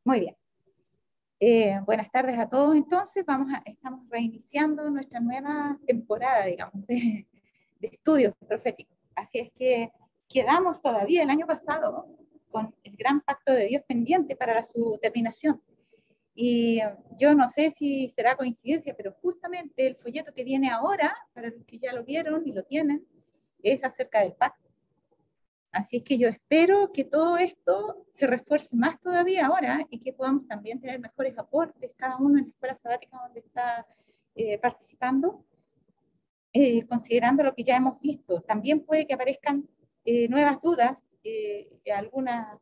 Muy bien. Buenas tardes a todos. Entonces, estamos reiniciando nuestra nueva temporada, digamos, de estudios proféticos. Así es que quedamos todavía el año pasado con el gran pacto de Dios pendiente para su terminación. Y yo no sé si será coincidencia, pero justamente el folleto que viene ahora, para los que ya lo vieron y lo tienen, es acerca del pacto. Así es que yo espero que todo esto se refuerce más todavía ahora y que podamos también tener mejores aportes, cada uno en la escuela sabática donde está participando, considerando lo que ya hemos visto. También puede que aparezcan nuevas dudas, algunas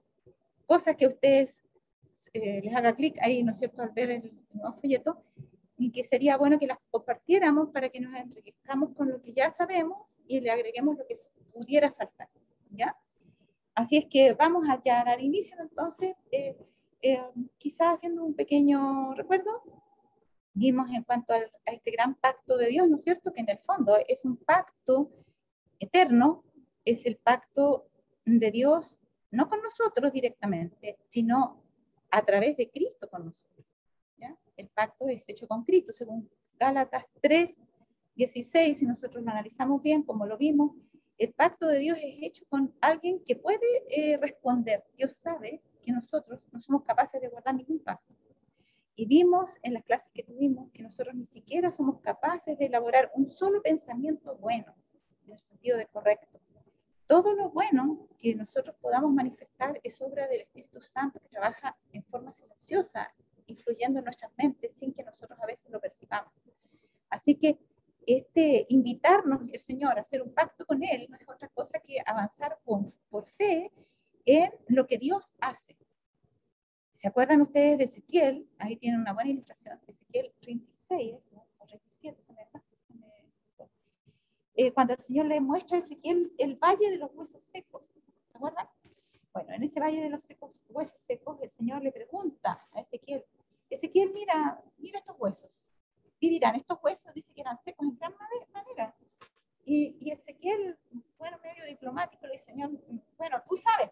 cosas que a ustedes les haga clic ahí, ¿no es cierto?, al ver el nuevo folleto, y que sería bueno que las compartiéramos para que nos enriquezcamos con lo que ya sabemos y le agreguemos lo que pudiera faltar, ¿ya? Así es que vamos a ya dar inicio entonces, quizás haciendo un pequeño recuerdo. Vimos en cuanto a este gran pacto de Dios, ¿no es cierto? Que en el fondo es un pacto eterno, es el pacto de Dios, no con nosotros directamente, sino a través de Cristo con nosotros, ¿ya? El pacto es hecho con Cristo, según Gálatas 3:16, si nosotros lo analizamos bien, como lo vimos, el pacto de Dios es hecho con alguien que puede responder. Dios sabe que nosotros no somos capaces de guardar ningún pacto. Y vimos en las clases que tuvimos que nosotros ni siquiera somos capaces de elaborar un solo pensamiento bueno, en el sentido de correcto. Todo lo bueno que nosotros podamos manifestar es obra del Espíritu Santo que trabaja en forma silenciosa, influyendo en nuestras mentes sin que nosotros a veces lo percibamos. Así que invitarnos el Señor a hacer un pacto con Él no es otra cosa que avanzar por fe en lo que Dios hace. ¿Se acuerdan ustedes de Ezequiel? Ahí tienen una buena ilustración. Ezequiel 36, ¿no? O 37, cuando el Señor le muestra a Ezequiel el valle de los huesos secos. ¿Se acuerdan? Bueno, en ese valle de los huesos secos, el Señor le pregunta a Ezequiel, Ezequiel, mira estos huesos. Vivirán estos huesos, dice que eran secos en gran manera. Y Ezequiel, bueno, medio diplomático, le dice, Señor, bueno, tú sabes.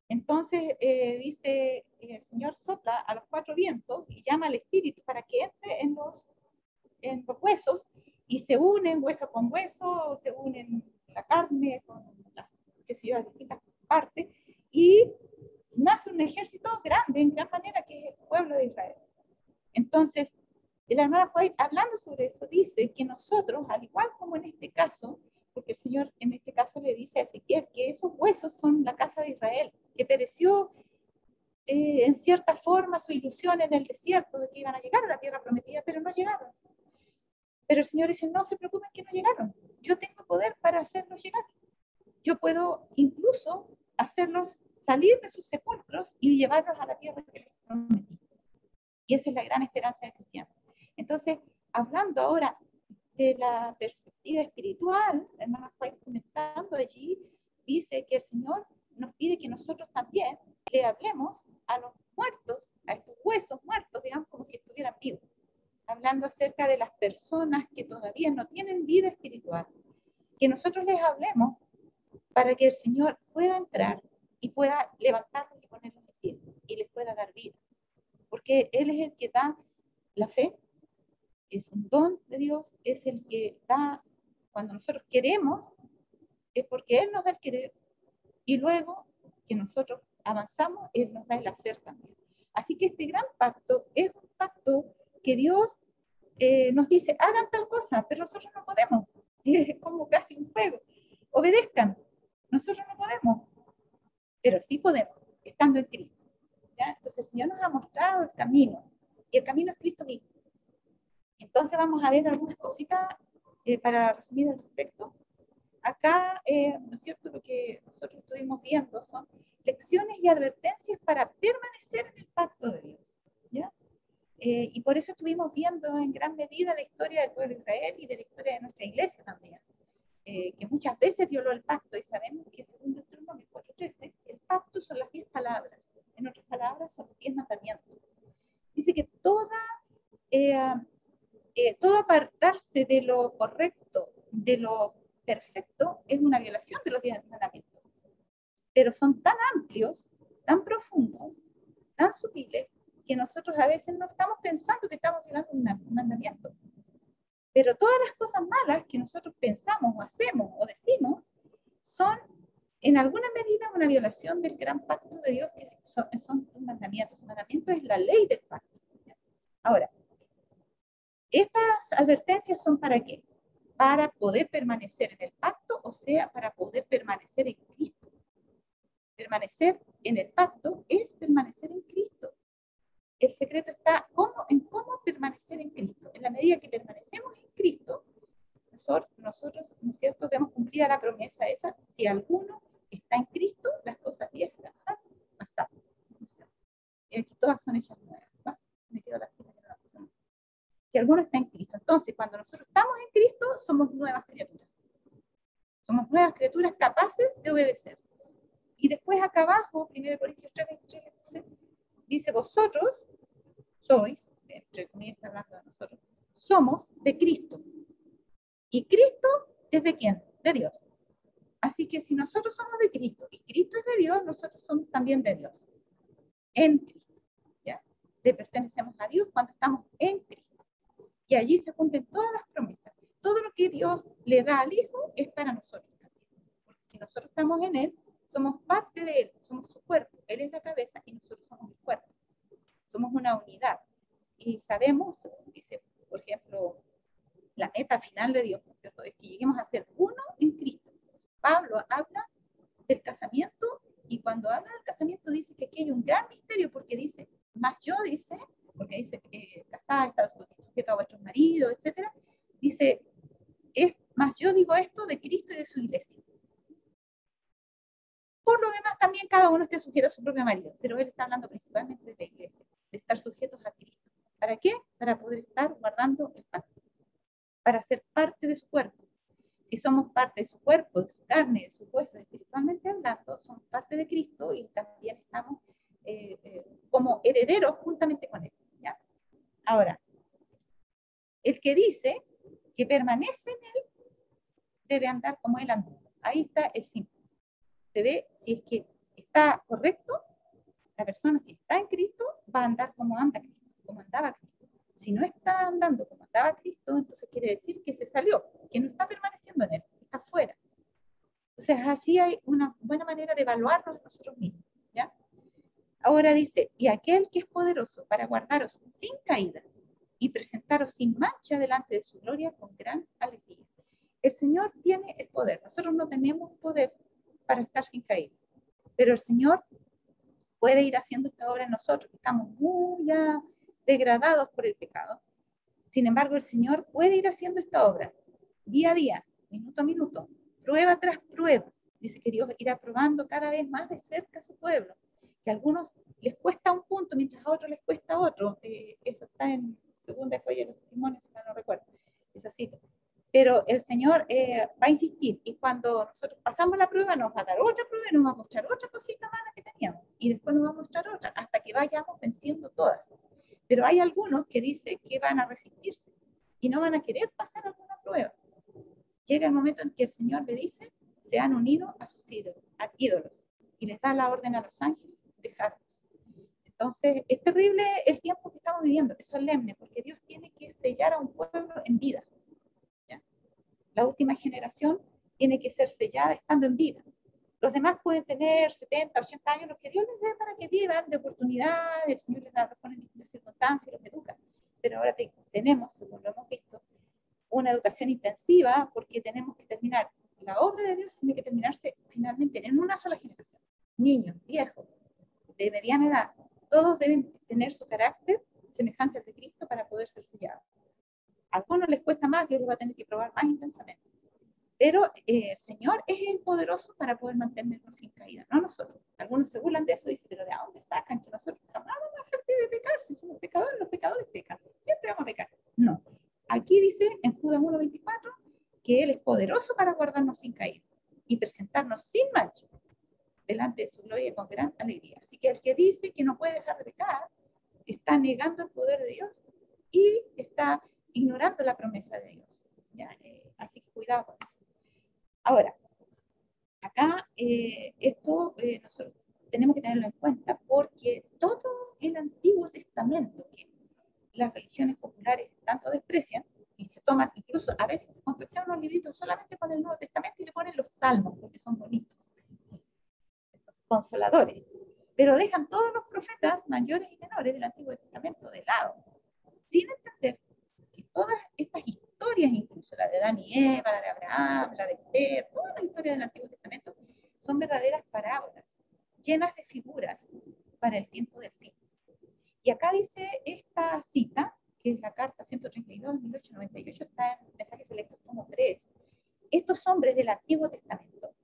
Entonces dice, el Señor sopla a los cuatro vientos y llama al espíritu para que entre en los huesos y se unen hueso con hueso, se unen la carne con las distintas partes y nace un ejército grande, en gran manera, que es el pueblo de Israel. Entonces, el hermano White, hablando sobre eso, dice que nosotros, al igual como en este caso, porque el Señor en este caso le dice a Ezequiel que esos huesos son la casa de Israel, que pereció en cierta forma su ilusión en el desierto de que iban a llegar a la tierra prometida, pero no llegaron. Pero el Señor dice, no se preocupen que no llegaron. Yo tengo poder para hacerlos llegar. Yo puedo incluso hacerlos salir de sus sepulcros y llevarlos a la tierra que les prometí. Y esa es la gran esperanza del cristiano. Entonces, hablando ahora de la perspectiva espiritual, el hermano White comentando allí, dice que el Señor nos pide que nosotros también le hablemos a los muertos, a estos huesos muertos, digamos, como si estuvieran vivos, hablando acerca de las personas que todavía no tienen vida espiritual, que nosotros les hablemos para que el Señor pueda entrar y pueda levantarlos y ponerlos de pie y les pueda dar vida, porque Él es el que da la fe, es un don de Dios, es el que da, cuando nosotros queremos, es porque Él nos da el querer, y luego que nosotros avanzamos, Él nos da el hacer también. Así que este gran pacto es un pacto que Dios nos dice, hagan tal cosa, pero nosotros no podemos. Es como casi un juego. Obedezcan. Nosotros no podemos, pero sí podemos, estando en Cristo. ¿Ya? Entonces el Señor nos ha mostrado el camino, y el camino es Cristo mismo. Entonces vamos a ver algunas cositas para resumir al respecto. Acá, ¿no es cierto? Lo que nosotros estuvimos viendo son lecciones y advertencias para permanecer en el pacto de Dios, ¿ya? Y por eso estuvimos viendo en gran medida la historia del pueblo de Israel y de la historia de nuestra iglesia también, que muchas veces violó el pacto, y sabemos que según Deuteronomio 4:13, el pacto son las 10 palabras, en otras palabras son los 10 mandamientos. Dice que todo apartarse de lo correcto, de lo perfecto, es una violación de los 10 mandamientos. Pero son tan amplios, tan profundos, tan sutiles que nosotros a veces no estamos pensando que estamos violando un mandamiento. Pero todas las cosas malas que nosotros pensamos o hacemos o decimos son en alguna medida una violación del gran pacto de Dios, que son sus mandamientos. Los mandamientos es la ley del pacto. Ahora, estas advertencias son ¿para qué? Para poder permanecer en el pacto, o sea, para poder permanecer en Cristo. Permanecer en el pacto es permanecer en Cristo. El secreto está en cómo permanecer en Cristo. En la medida que permanecemos en Cristo, nosotros, ¿no es cierto?, vemos cumplida la promesa esa: si alguno está en Cristo, las cosas viejas han pasado. Y aquí todas son hechas nuevas. ¿Va? Me quedo la cita que no la puse. Si alguno está en Cristo. Entonces, cuando nosotros estamos en Cristo, somos nuevas criaturas. Somos nuevas criaturas capaces de obedecer. Y después acá abajo, 1 Corintios 3:23, dice: vosotros sois, entre comillas está hablando de nosotros, somos de Cristo. ¿Y Cristo es de quién? De Dios. Así que si nosotros somos de Cristo y Cristo es de Dios, nosotros somos también de Dios. En Cristo. ¿Ya? Le pertenecemos a Dios cuando estamos en Cristo. Y allí se cumplen todas las promesas. Todo lo que Dios le da al Hijo es para nosotros también. Porque si nosotros estamos en Él, somos parte de Él, somos su cuerpo. Él es la cabeza y nosotros somos el cuerpo. Somos una unidad. Y sabemos, dice, por ejemplo, la meta final de Dios, ¿no es cierto?, es que lleguemos a ser uno en Cristo. Pablo habla del casamiento, y cuando habla del casamiento dice que aquí hay un gran misterio, porque dice, más yo, dice, porque dice que casada está sujeto a vuestros maridos, etc. Dice, más yo digo esto de Cristo y de su iglesia. Por lo demás, también cada uno esté sujeto a su propio marido, pero él está hablando principalmente de la iglesia, de estar sujetos a Cristo. ¿Para qué? Para poder estar guardando el pacto, para ser parte de su cuerpo. Si somos parte de su cuerpo, de su carne, de su hueso, espiritualmente hablando, somos parte de Cristo y también estamos como herederos juntamente con Él. ¿Ya? Ahora, el que dice que permanece en Él debe andar como Él andó. Ahí está el síntoma. Se ve si es que está correcto, la persona, si está en Cristo, va a andar como anda Cristo, como andaba Cristo. Si no está andando como andaba Cristo, entonces quiere decir que se salió, que no está permaneciendo en Él, está fuera. Entonces, así hay una buena manera de evaluarnos nosotros mismos. ¿Ya? Ahora dice, y aquel que es poderoso para guardaros sin caída y presentaros sin mancha delante de su gloria con gran alegría. El Señor tiene el poder. Nosotros no tenemos poder para estar sin caída, pero el Señor puede ir haciendo esta obra en nosotros, que estamos muy ya degradados por el pecado. Sin embargo, el Señor puede ir haciendo esta obra día a día, minuto a minuto, prueba tras prueba. Dice que Dios irá probando cada vez más de cerca a su pueblo, que a algunos les cuesta un punto, mientras a otros les cuesta otro. Eso está en Segunda de los Testimonios, si no recuerdo, esa cita. Pero el Señor va a insistir, y cuando nosotros pasamos la prueba nos va a dar otra prueba y nos va a mostrar otra cosita mala que teníamos, y después nos va a mostrar otra, hasta que vayamos venciendo todas. Pero hay algunos que dicen que van a resistirse y no van a querer pasar alguna prueba. Llega el momento en que el Señor le dice, se han unido a sus ídolos, y les da la orden a los ángeles, dejarlos. Entonces, es terrible el tiempo que estamos viviendo, es solemne, porque Dios tiene que sellar a un pueblo en vida. ¿Ya? La última generación tiene que ser sellada estando en vida. Los demás pueden tener 70, 80 años, los que Dios les dé para que vivan de oportunidad, el Señor les da, los pone en distintas circunstancias, los educa. Pero ahora tenemos, según lo hemos visto, una educación intensiva, porque tenemos que terminar, la obra de Dios tiene que terminarse finalmente en una sola generación. Niños, viejos, de mediana edad, todos deben tener su carácter semejante al de Cristo para poder ser sellados. A algunos les cuesta más, Dios los va a tener que probar más intensamente. Pero el Señor es el poderoso para poder mantenernos sin caída, no nosotros. Algunos se burlan de eso y dicen, pero ¿de dónde sacan que nosotros jamás vamos a dejar de pecar? Si somos pecadores, los pecadores pecan, siempre vamos a pecar. No. Aquí dice en Judas 1:24 que Él es poderoso para guardarnos sin caída y presentarnos sin mancha delante de su gloria con gran alegría. Así que el que dice que no puede dejar de pecar está negando el poder de Dios y está ignorando la promesa de Dios. ¿Ya? Así que cuidado con eso. Ahora, acá esto nosotros tenemos que tenerlo en cuenta, porque todo el Antiguo Testamento, que las religiones populares tanto desprecian, y se toman, incluso a veces se confeccionan unos libritos solamente con el Nuevo Testamento y le ponen los salmos, porque son bonitos, los consoladores. Pero dejan todos los profetas mayores y menores del Antiguo Testamento de lado, sin entender que todas estas historias, incluso la de Adán y Eva, la de Abraham, la de Esther, todas las historias del Antiguo Testamento, son verdaderas parábolas, llenas de figuras para el tiempo del fin. Y acá dice esta cita, que es la carta 132 de 1898, está en Mensajes Selectos tomo 3. Estos hombres del Antiguo Testamento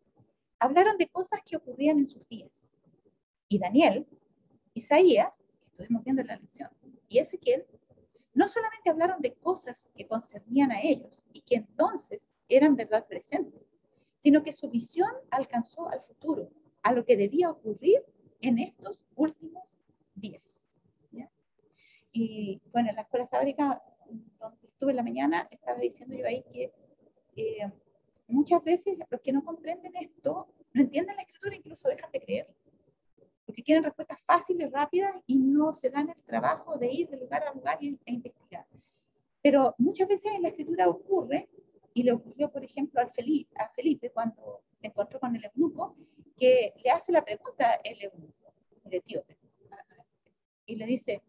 hablaron de cosas que ocurrían en sus días. Y Daniel, Isaías, que estuvimos viendo en la lección, y Ezequiel, no solamente hablaron de cosas que concernían a ellos y que entonces eran verdad presente, sino que su visión alcanzó al futuro, a lo que debía ocurrir en estos últimos días. ¿Ya? Y bueno, en la escuela sabática, donde estuve en la mañana, estaba diciendo yo ahí que muchas veces los que no comprenden esto, no entienden la escritura, incluso dejan de creer, porque quieren respuestas fáciles, rápidas, y no se dan el trabajo de ir de lugar a lugar e investigar. Pero muchas veces en la escritura ocurre, y le ocurrió, por ejemplo, a Felipe cuando se encontró con el eunuco, que le hace la pregunta el eunuco, el etíope, y le dice,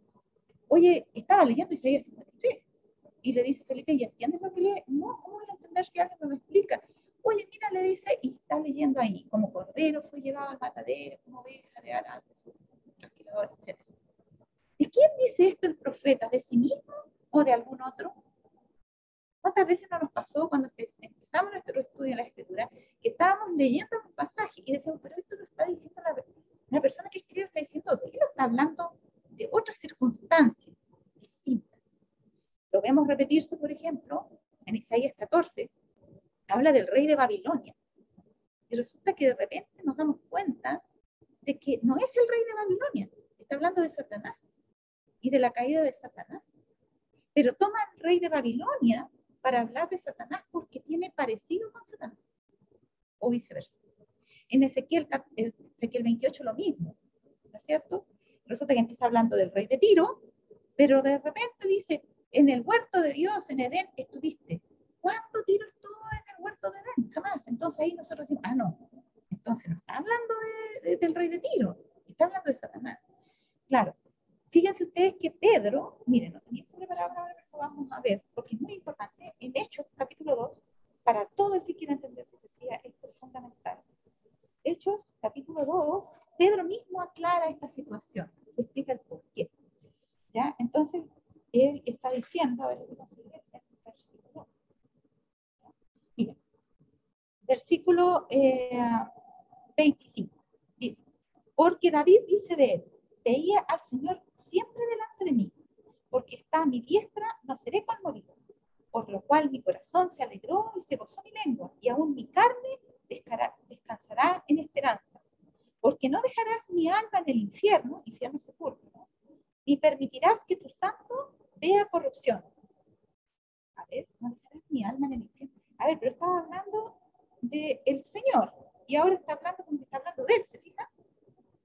oye, estaba leyendo Isaías 53, y le dice Felipe, ¿y entiendes lo que lee? No, ¿cómo voy a entender si alguien me lo explica? Oye, mira, le dice, y está leyendo ahí, como cordero fue llevado al matadero, como oveja de Arán, su trasquilador, etc. ¿De quién dice esto el profeta? ¿De sí mismo o de algún otro? ¿Cuántas veces no nos pasó cuando empezamos nuestro estudio en la escritura, que estábamos leyendo un pasaje y decíamos, pero esto lo está diciendo la persona que escribe, está diciendo, ¿de qué lo está hablando? De otras circunstancias distintas. Lo vemos repetirse, por ejemplo, en Isaías 14, habla del rey de Babilonia. Y resulta que de repente nos damos cuenta de que no es el rey de Babilonia, está hablando de Satanás y de la caída de Satanás. Pero toma el rey de Babilonia para hablar de Satanás porque tiene parecido con Satanás, o viceversa. En Ezequiel 28 lo mismo, ¿no es cierto? Resulta que empieza hablando del rey de Tiro, pero de repente dice, en el huerto de Dios, en Edén, estuviste. ¿Cuándo Tiro estuvo en el huerto de Edén? Jamás. Entonces ahí nosotros decimos, no, entonces no está hablando del rey de Tiro, está hablando de Satanás. Claro, fíjense ustedes que Pedro, miren, no tenía preparado ahora, pero lo vamos a ver, porque es muy importante, en Hechos capítulo 2, para todo el que quiera entender profecía, esto es fundamental. Hechos capítulo 2, Pedro mismo aclara esta situación, explica el porqué. ¿Ya? Entonces, él está diciendo, a ver si consigue el versículo. Mira, versículo 25, dice, porque David dice de él, veía al Señor siempre delante de mí, porque está a mi diestra, no seré conmovido, por lo cual mi corazón se alegró y se gozó mi lengua, y aún mi carne descansará en esperanza, porque no dejarás mi alma en el infierno, infierno sepulcro, ¿no? Ni permitirás que tu santo vea corrupción. A ver, no dejarás mi alma en el infierno. A ver, pero estaba hablando del Señor, y ahora está hablando como que está hablando de él, ¿se fija?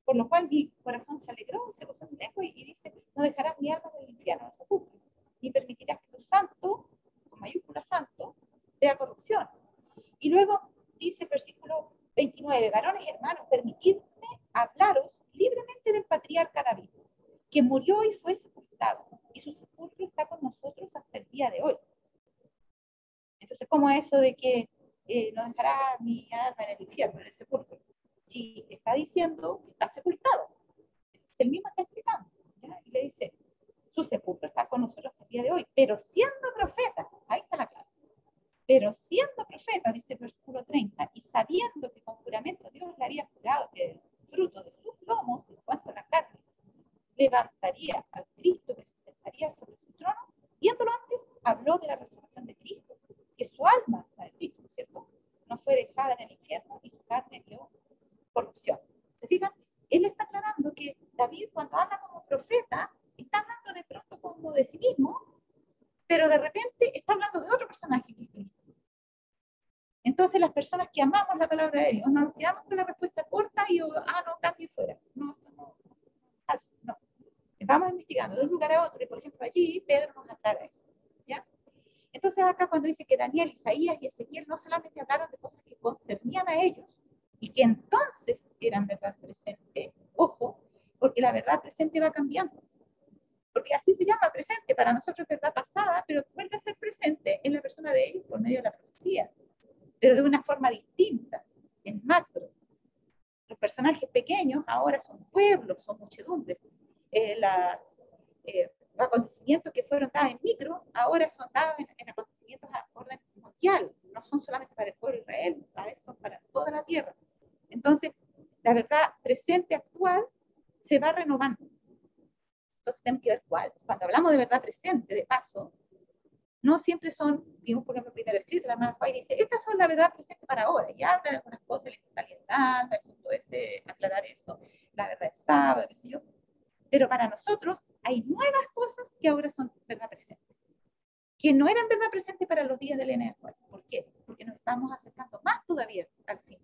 Por lo cual mi corazón se alegró, se gozó mi lengua, y dice, no dejarás mi alma en el infierno, no sepulcro, ni permitirás que tu santo, con mayúscula santo, vea corrupción. Y luego dice el versículo 29, varones hermanos, permitidme hablaros libremente del patriarca David, que murió y fue sepultado, y su sepulcro está con nosotros hasta el día de hoy. Entonces, ¿cómo es eso de que no dejará mi alma en el infierno, en el sepulcro? Si está diciendo que está sepultado. Entonces, él mismo está explicando, ¿ya? Y le dice, su sepulcro está con nosotros hasta el día de hoy, pero siendo profeta, ahí está la clave, pero siendo profeta, dice el versículo 30, y sabiendo que con juramento Dios le había jurado que del fruto de sus lomos, en cuanto a la carne, levantaría al Cristo que se sentaría sobre su trono, viéndolo antes, habló de la resurrección de Cristo, que su alma, la de Cristo, ¿cierto?, no fue dejada en el infierno y su carne vio corrupción. ¿Se fijan? Él está aclarando que David, cuando habla como profeta, está hablando de pronto como de sí mismo, pero de repente está hablando de otro personaje que es Cristo. Entonces, las personas que amamos la palabra de Dios, no nos quedamos con la respuesta corta y, no, cambio y fuera. No, esto no, no. vamos investigando de un lugar a otro, y por ejemplo allí Pedro nos aclara eso, ¿ya? Entonces acá cuando dice que Daniel, Isaías y Ezequiel no solamente hablaron de cosas que concernían a ellos, y que entonces eran verdad presente, ojo, porque la verdad presente va cambiando, porque así se llama presente, para nosotros es verdad pasada, pero vuelve a ser presente en la persona de ellos por medio de la profecía, pero de una forma distinta, en macro. Los personajes pequeños ahora son pueblos, son muchedumbres. Los acontecimientos que fueron dados en micro, ahora son dados en acontecimientos a orden mundial. No son solamente para el pueblo de Israel, a veces son para toda la tierra. Entonces, la verdad presente, actual, se va renovando. Entonces, tenemos que ver cuál. Cuando hablamos de verdad presente, de paso, no siempre son, vimos por ejemplo el primero escrito, la hermana Juárez dice, estas son la verdad presente para ahora, y habla de algunas cosas, la inmortalidad, el asunto ese, aclarar eso, la verdad del sábado, qué sé yo, pero para nosotros hay nuevas cosas que ahora son verdad presente, que no eran verdad presente para los días de Elena de Juárez. ¿Por qué? Porque nos estamos acercando más todavía al fin.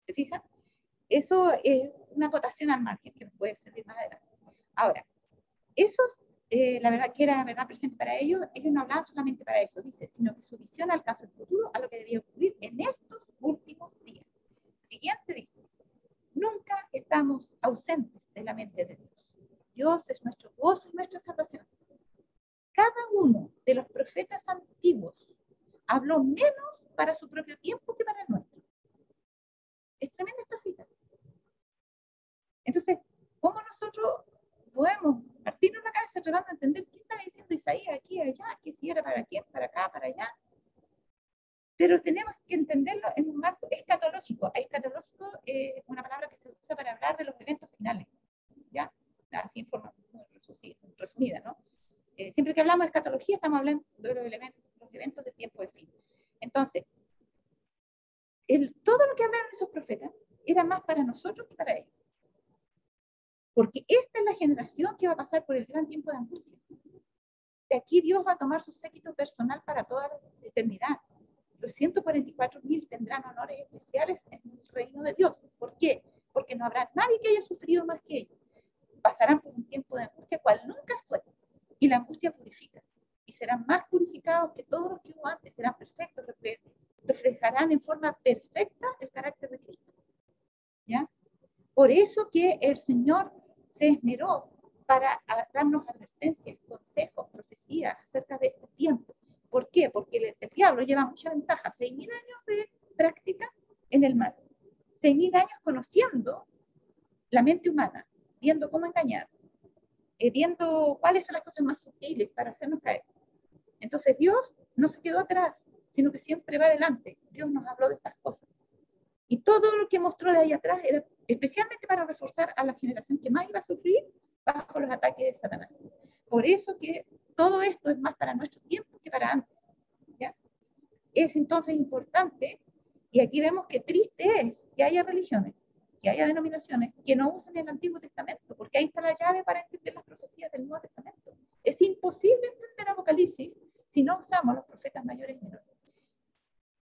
¿Se fijan? Eso es una acotación al margen que nos puede servir más adelante. Ahora, esos la verdad que era verdad presente para ellos no hablaban solamente para eso, dice, sino que su visión alcanza el futuro a lo que debía ocurrir en estos últimos días. Siguiente dice, nunca estamos ausentes de la mente de Dios. Dios es nuestro gozo y nuestra salvación. Cada uno de los profetas antiguos habló menos para su propio tiempo que para el nuestro. Es tremenda esta cita. Entonces, ¿cómo nosotros podemos partirnos la cabeza tratando de entender qué está diciendo Isaías aquí, allá, que si era para quién, para acá, para allá? Pero tenemos que entenderlo en un marco escatológico. Escatológico es una palabra que se usa para hablar de los eventos finales, ¿ya? Así en forma resumida, ¿no? Siempre que hablamos de escatología estamos hablando de los eventos de tiempo del fin. Entonces, todo lo que hablaron esos profetas era más para nosotros que para ellos. Porque esta es la generación que va a pasar por el gran tiempo de angustia. De aquí Dios va a tomar su séquito personal para toda la eternidad. Los 144.000 tendrán honores especiales en el reino de Dios. ¿Por qué? Porque no habrá nadie que haya sufrido más que ellos. Pasarán por un tiempo de angustia cual nunca fue. Y la angustia purifica. Y serán más purificados que todos los que hubo antes. Serán perfectos. Reflejarán en forma perfecta el carácter de Cristo. ¿Ya? Por eso que el Señor se esmeró para darnos advertencias, consejos, profecías acerca de este tiempo. ¿Por qué? Porque el diablo lleva mucha ventaja, 6.000 años de práctica en el mal, 6.000 años conociendo la mente humana, viendo cómo engañar, viendo cuáles son las cosas más sutiles para hacernos caer. Entonces Dios no se quedó atrás, sino que siempre va adelante. Dios nos habló de estas cosas. Y todo lo que mostró de ahí atrás era especialmente para reforzar a la generación que más iba a sufrir bajo los ataques de Satanás. Por eso que todo esto es más para nuestro tiempo que para antes. ¿Ya? Es entonces importante, y aquí vemos que triste es que haya religiones, que haya denominaciones que no usen el Antiguo Testamento, porque ahí está la llave para entender las profecías del Nuevo Testamento. Es imposible entender Apocalipsis si no usamos los profetas mayores y menores.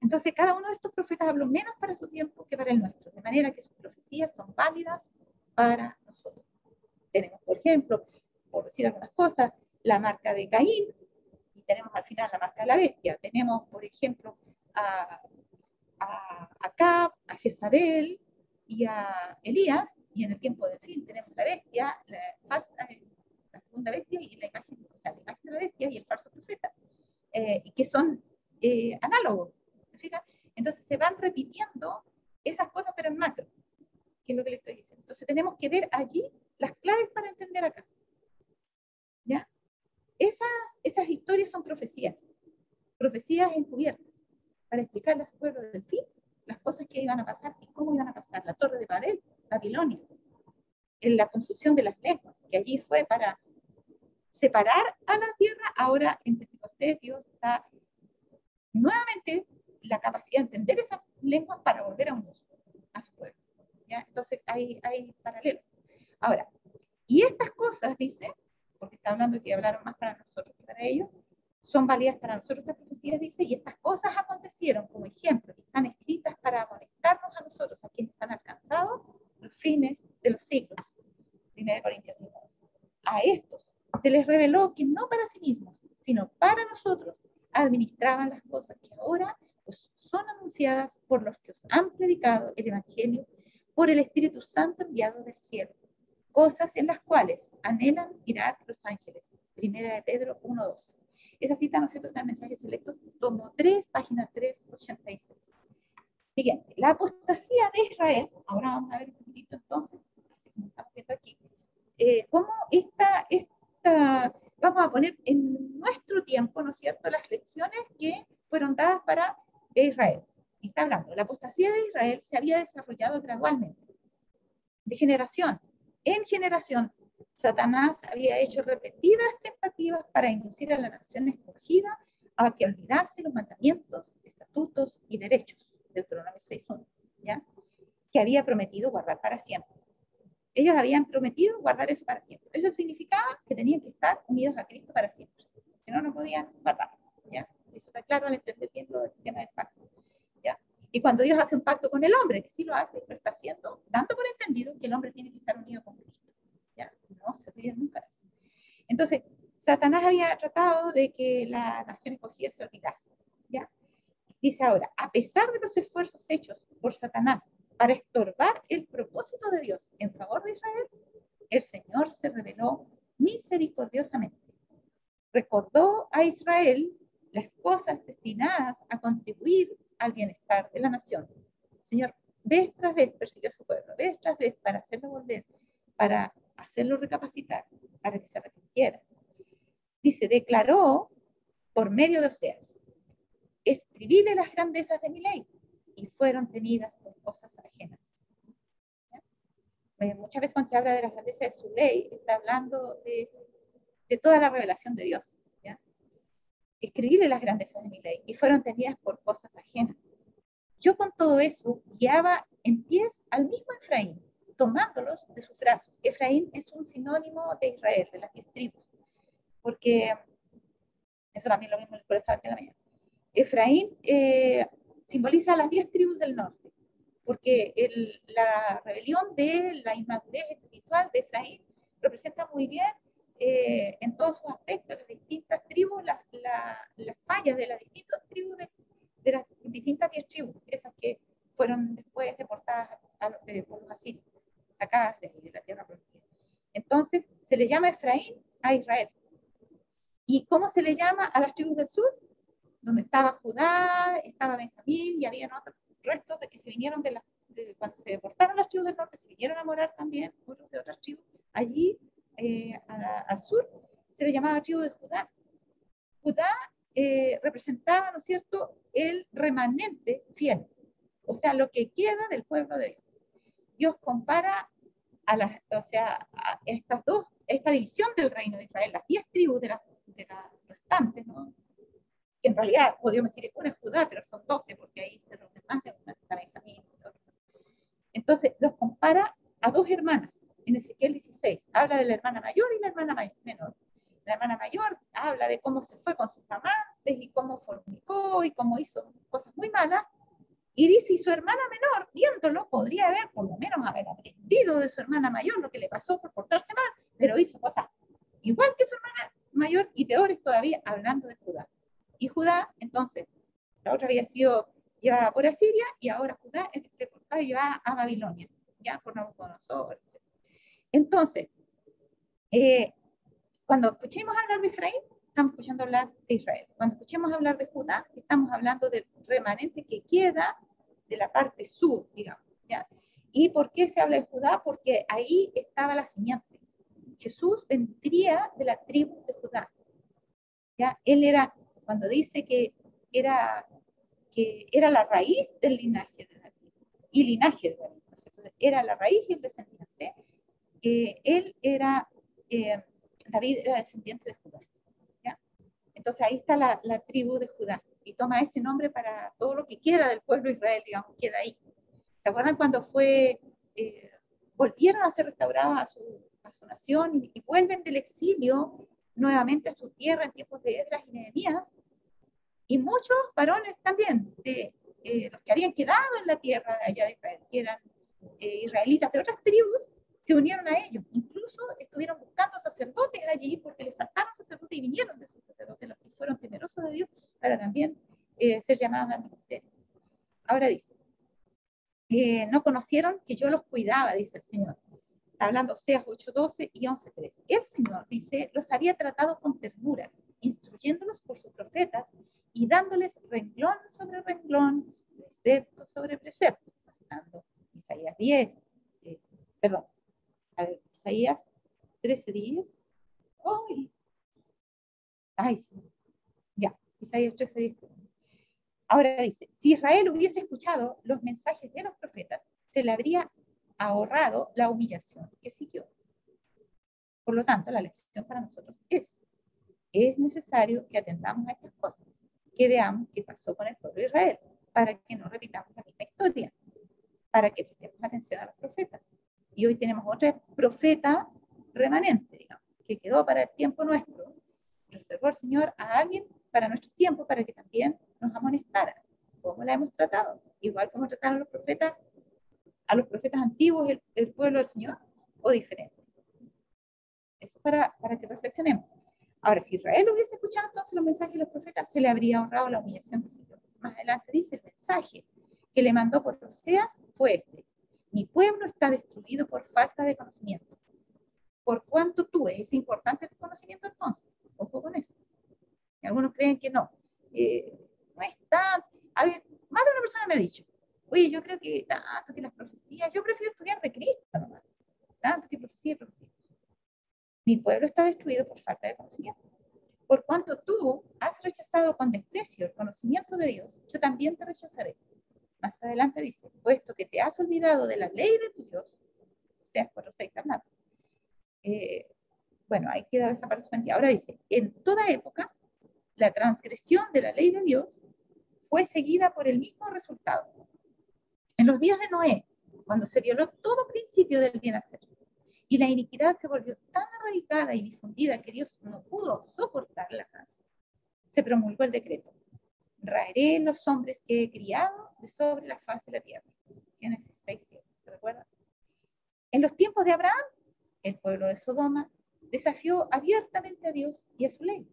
Entonces, cada uno de estos profetas habló menos para su tiempo que para el nuestro, de manera que sus profecías son válidas para nosotros. Tenemos, por ejemplo, por decir algunas cosas, la marca de Caín, y tenemos al final la marca de la bestia. Tenemos, por ejemplo, a Acab, a Jezabel y a Elías, y en el tiempo del fin tenemos la bestia, la segunda bestia y la imagen, o sea, la imagen de la bestia y el falso profeta, y que son análogos. ¿Se fijan? Entonces se van repitiendo esas cosas, pero en macro, que es lo que le estoy diciendo. Entonces tenemos que ver allí las claves para entender acá. ¿Ya? Esas historias son profecías encubiertas, para explicarle a su pueblo del fin las cosas que iban a pasar y cómo iban a pasar. La Torre de Babel, Babilonia, en la confusión de las lenguas, que allí fue para separar a la tierra. Ahora en Pentecostés Dios está nuevamente la capacidad de entender esas lenguas para volver a unir a su pueblo. ¿Ya? Entonces hay paralelos. Ahora, y estas cosas, dice, porque está hablando que hablaron más para nosotros que para ellos, son válidas para nosotros estas profecías, dice, y estas cosas acontecieron como ejemplo, y están escritas para amonestarnos a nosotros, a quienes han alcanzado los fines de los siglos. 1 Corintios 10. a estos se les reveló que no para sí mismos, sino para nosotros, administraban las cosas que ahora os son anunciadas por los que os han predicado el Evangelio por el Espíritu Santo enviado del cielo, cosas en las cuales anhelan mirar los ángeles. Primera de Pedro 1:12. Esa cita, ¿no es cierto?, está en Mensajes Selectos, tomo 3, página 386. Siguiente, la apostasía de Israel. Ahora vamos a ver un poquito entonces, así como estamos viendo aquí, cómo vamos a poner en nuestro tiempo, ¿no es cierto?, las lecciones que fueron dadas para Israel. Y está hablando, la apostasía de Israel se había desarrollado gradualmente, de generación en generación. Satanás había hecho repetidas tentativas para inducir a la nación escogida a que olvidase los mandamientos, estatutos y derechos, Deuteronomio 6:1, ¿ya?, que había prometido guardar para siempre. Ellos habían prometido guardar eso para siempre. Eso significaba que tenían que estar unidos a Cristo para siempre. Si no, no podían guardar, ¿ya? Eso está claro al entender bien el tema del pacto, ¿ya? Y cuando Dios hace un pacto con el hombre, que sí lo hace, lo está haciendo, dando por entendido que el hombre tiene que estar unido con Cristo, ¿ya? No se olviden nunca de eso. Entonces, Satanás había tratado de que la nación escogida se olvidase, ¿ya? Dice ahora, a pesar de los esfuerzos hechos por Satanás para estorbar el propósito de Dios en favor de Israel, el Señor se reveló misericordiosamente. Recordó a Israel las cosas destinadas a contribuir al bienestar de la nación. El Señor, vez tras vez, persiguió a su pueblo, vez tras vez, para hacerlo volver, para hacerlo recapacitar, para que se arrepintiera. Dice, declaró por medio de Oseas, escribíle las grandezas de mi ley, y fueron tenidas por cosas ajenas. Muchas veces cuando se habla de las grandezas de su ley, está hablando de toda la revelación de Dios, ¿ya? Escribirle las grandezas de mi ley, y fueron tenidas por cosas ajenas. Yo con todo eso guiaba en pies al mismo Efraín, tomándolos de sus brazos. Efraín es un sinónimo de Israel, de las 10 tribus, porque eso también lo mismo por el sábado de la mañana. Efraín simboliza las 10 tribus del norte, porque la rebelión de la inmadurez espiritual de Efraín representa muy bien en todos sus aspectos las distintas tribus, las fallas de las distintas tribus, de las distintas 10 tribus, esas que fueron después deportadas por los asirios, sacadas de la tierra prometida. Entonces se le llama Efraín a Israel. ¿Y cómo se le llama a las tribus del sur? Donde estaba Judá, estaba Benjamín, y habían otros restos de que se vinieron cuando se deportaron las tribus del norte, se vinieron a morar también otros de otras tribus. Allí, al sur, se le llamaba tribu de Judá. Judá representaba, ¿no es cierto?, el remanente fiel, o sea, lo que queda del pueblo de Dios. Dios compara a esta división del reino de Israel, las 10 tribus de las restantes, ¿no?, que en realidad podríamos decir una es Judá, pero son 12, porque ahí se reúnen más de una, está Benjamín y otro. Entonces, los compara a dos hermanas. En Ezequiel 16, habla de la hermana mayor y la hermana menor. La hermana mayor habla de cómo se fue con sus amantes y cómo fornicó y cómo hizo cosas muy malas. Y dice, y su hermana menor, viéndolo, podría por lo menos haber aprendido de su hermana mayor lo que le pasó por portarse mal, pero hizo cosas igual que su hermana mayor y peores todavía, hablando de Judá. Y Judá, entonces, la otra había sido llevada por Asiria, y ahora Judá es deportada y llevada a Babilonia, ya por Nabucodonosor, etc. Entonces, cuando escuchemos hablar de Efraín, estamos escuchando hablar de Israel. Cuando escuchemos hablar de Judá, estamos hablando del remanente que queda de la parte sur, digamos, ¿ya? ¿Y por qué se habla de Judá? Porque ahí estaba la simiente. Jesús vendría de la tribu de Judá, ¿ya? Él era, cuando dice que era la raíz del linaje de David, y linaje de David, ¿no es cierto? Era la raíz y el descendiente. David era descendiente de Judá, ¿ya? Entonces ahí está la tribu de Judá, y toma ese nombre para todo lo que queda del pueblo de Israel, digamos, queda ahí. ¿Se acuerdan cuando volvieron a ser restaurados a su nación y vuelven del exilio nuevamente a su tierra en tiempos de Esdras y Nehemías? Y muchos varones también, los que habían quedado en la tierra de allá de Israel, que eran israelitas de otras tribus, se unieron a ellos. Incluso estuvieron buscando sacerdotes sacerdotes allí porque les faltaron sacerdotes y vinieron de esos sacerdotes los que fueron temerosos de Dios para también ser llamados al ministerio. Ahora dice, no conocieron que yo los cuidaba, dice el Señor. Está hablando Oseas 8:12 y 11:3. El Señor, dice, los había tratado con ternura, instruyéndolos por sus profetas y dándoles renglón sobre renglón, precepto sobre precepto. Citando Isaías 10, perdón, a ver, Isaías 13:10. Ay, sí, ya, Isaías 13:10. Ahora dice, si Israel hubiese escuchado los mensajes de los profetas, se le habría ahorrado la humillación que siguió. Por lo tanto, la lección para nosotros es necesario que atendamos a estas cosas, que veamos qué pasó con el pueblo de Israel, para que no repitamos la misma historia, para que prestemos atención a los profetas. Y hoy tenemos otra profeta remanente, digamos, que quedó para el tiempo nuestro. Reservó el Señor a alguien para nuestro tiempo, para que también nos amonestara. ¿Cómo la hemos tratado? Igual como trataron a los profetas antiguos, el pueblo del Señor, o diferente. Eso para que reflexionemos. Ahora, si Israel hubiese escuchado entonces los mensajes de los profetas, se le habría ahorrado la humillación que siguió. Más adelante dice el mensaje que le mandó por Oseas fue este: mi pueblo está destruido por falta de conocimiento. ¿Por cuánto tú? ¿Es importante el conocimiento entonces? Ojo con eso. Y algunos creen que no. No es tanto. Más de una persona me ha dicho, oye, yo creo que tanto que las profecías, yo prefiero estudiar de Cristo nomás. Tanto que profecía y profecía. Mi pueblo está destruido por falta de conocimiento. Por cuanto tú has rechazado con desprecio el conocimiento de Dios, yo también te rechazaré. Más adelante dice, puesto que te has olvidado de la ley de tu Dios, o sea, 4:6 hablando. Bueno, ahí queda esa parte suspendida. Ahora dice, en toda época, la transgresión de la ley de Dios fue seguida por el mismo resultado. En los días de Noé, cuando se violó todo principio del bien hacer, y la iniquidad se volvió tan arraigada y difundida que Dios no pudo soportarla más, se promulgó el decreto: raeré los hombres que he criado de sobre la faz de la tierra. Génesis 6:7. ¿Se recuerdan? En los tiempos de Abraham, el pueblo de Sodoma desafió abiertamente a Dios y a su ley,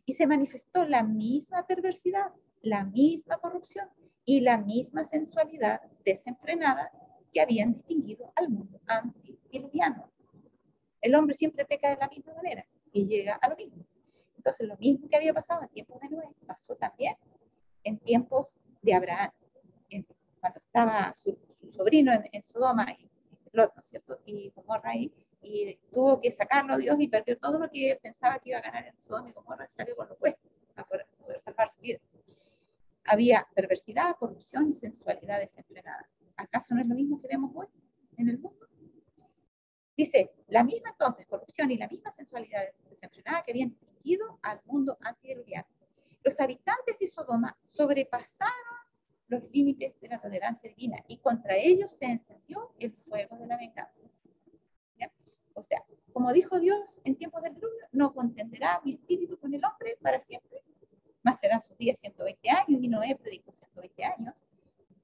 y se manifestó la misma perversidad, la misma corrupción y la misma sensualidad desenfrenada que habían distinguido al mundo antediluviano. El hombre siempre peca de la misma manera y llega a lo mismo. Entonces, lo mismo que había pasado en tiempos de Noé pasó también en tiempos de Abraham, cuando estaba su sobrino en Sodoma, Lot, ¿no es cierto? Y Gomorra ahí, y tuvo que sacarlo Dios y perdió todo lo que él pensaba que iba a ganar en Sodoma y Gomorra, salió con lo opuesto para poder salvar su vida. Había perversidad, corrupción y sensualidad desenfrenada. ¿Acaso no es lo mismo que vemos hoy en el mundo? Dice, la misma entonces corrupción y la misma sensualidad desenfrenada que habían distinguido al mundo antediluviano. Los habitantes de Sodoma sobrepasaron los límites de la tolerancia divina y contra ellos se encendió el fuego de la venganza. ¿Ya? O sea, como dijo Dios en tiempos del diluvio, no contenderá mi espíritu con el hombre para siempre, más serán sus días 120 años, y Noé predicó 120 años.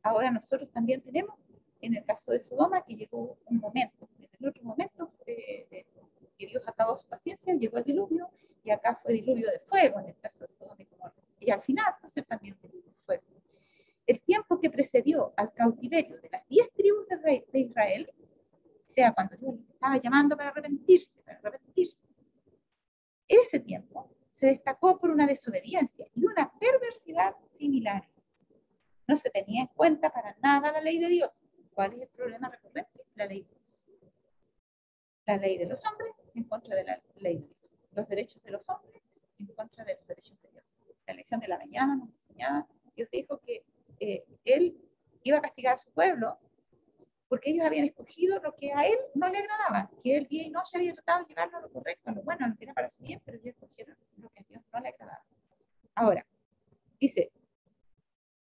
Ahora nosotros también tenemos, en el caso de Sodoma, que llegó un momento, en el otro momento, que Dios acabó su paciencia, llegó el diluvio, y acá fue diluvio de fuego en el caso de Sodoma y Gomorra. Y al final va a ser también diluvio de fuego. El tiempo que precedió al cautiverio de las 10 tribus de Israel, o sea, cuando Dios les estaba llamando para arrepentirse, ese tiempo se destacó por una desobediencia y una perversidad similares. No se tenía en cuenta para nada la ley de Dios. ¿Cuál es el problema recurrente? La ley de Dios. La ley de los hombres en contra de la ley de Dios. Los derechos de los hombres en contra de los derechos de Dios. La lección de la mañana nos enseñaba, Dios dijo que Él iba a castigar a su pueblo porque ellos habían escogido lo que a Él no le agradaba, que Él día y noche había tratado de llevarlo a lo correcto, a lo bueno, a lo que era para su bien, pero ellos escogieron lo que a Dios no le agradaba. Ahora, dice,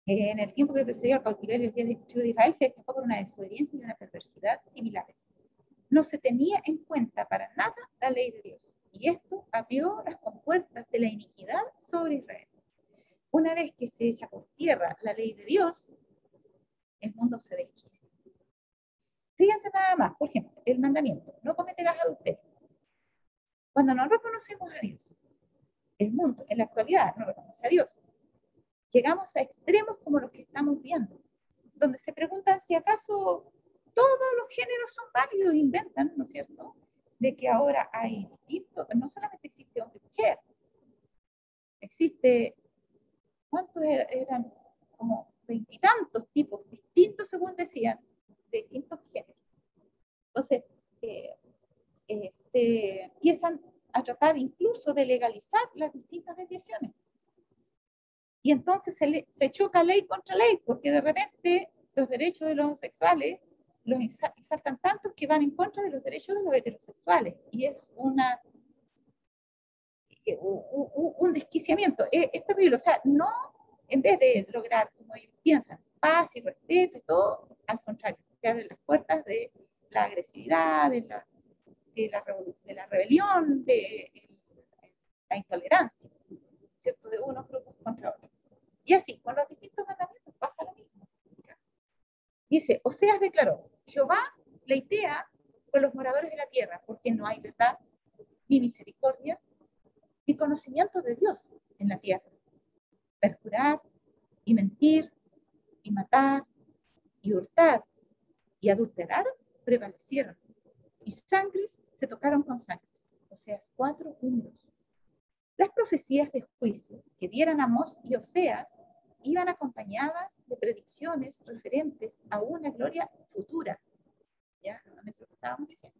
en el tiempo que precedió al cautiverio de Israel se destacó por una desobediencia y una perversidad similares. No se tenía en cuenta para nada la ley de Dios, y esto abrió las compuertas de la iniquidad sobre Israel. Una vez que se echa por tierra la ley de Dios, el mundo se desquicia. Fíjense nada más, por ejemplo, el mandamiento, no cometerás adulterio. Cuando no reconocemos a Dios, el mundo en la actualidad no reconoce a Dios. Llegamos a extremos como los que estamos viendo, donde se preguntan si acaso todos los géneros son válidos, inventan, ¿no es cierto?, de que ahora hay distintos, no solamente existe hombre y mujer, existe, ¿cuántos eran? Como veintitantos tipos distintos, según decían, de distintos géneros. Entonces, se empiezan a tratar incluso de legalizar las distintas desviaciones. Y entonces se choca ley contra ley, porque de repente los derechos de los homosexuales los exaltan tanto que van en contra de los derechos de los heterosexuales. Y es un desquiciamiento. Es terrible. O sea, no, en vez de lograr, como ellos piensan, paz y respeto y todo, al contrario, se abren las puertas de la agresividad, de la rebelión, de la intolerancia, ¿cierto?, de unos grupos contra otros. Y así, con los distintos mandamientos pasa lo mismo. Dice, Oseas declaró, Jehová pleitea con los moradores de la tierra, porque no hay verdad, ni misericordia, ni conocimiento de Dios en la tierra. Perjurar y mentir y matar y hurtar y adulterar prevalecieron, y sangres se tocaron con sangres. Oseas 4, 1, 2. Las profecías de juicio que dieran Amós y Oseas iban acompañadas de predicciones referentes a una gloria futura. ¿Ya? Nuevamente lo que estábamos diciendo.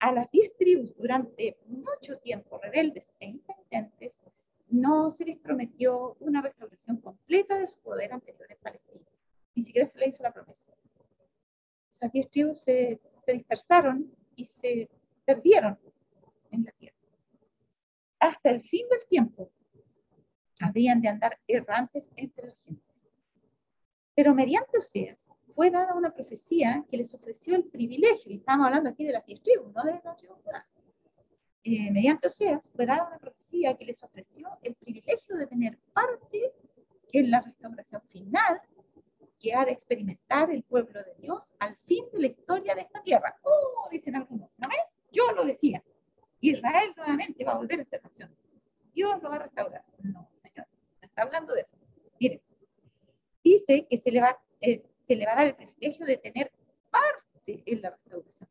A las 10 tribus durante mucho tiempo rebeldes e impenitentes no se les prometió una restauración completa de su poder anterior en Palestina. Ni siquiera se le hizo la promesa. Esas 10 tribus se dispersaron y se perdieron en la tierra. Hasta el fin del tiempo habrían de andar errantes entre las gentes. Pero mediante Oseas fue dada una profecía que les ofreció el privilegio, y estamos hablando aquí de las 10 tribus, no de la tribu Judá. Mediante Oseas fue dada una profecía que les ofreció el privilegio de tener parte en la restauración final que ha de experimentar el pueblo de Dios al fin de la historia de esta tierra. Dicen algunos, ¿no ven? Yo lo decía. Israel nuevamente va a volver a ser nación. Dios lo va a restaurar. No, señor, no está hablando de eso. Miren, dice que se le va a dar el privilegio de tener parte en la restauración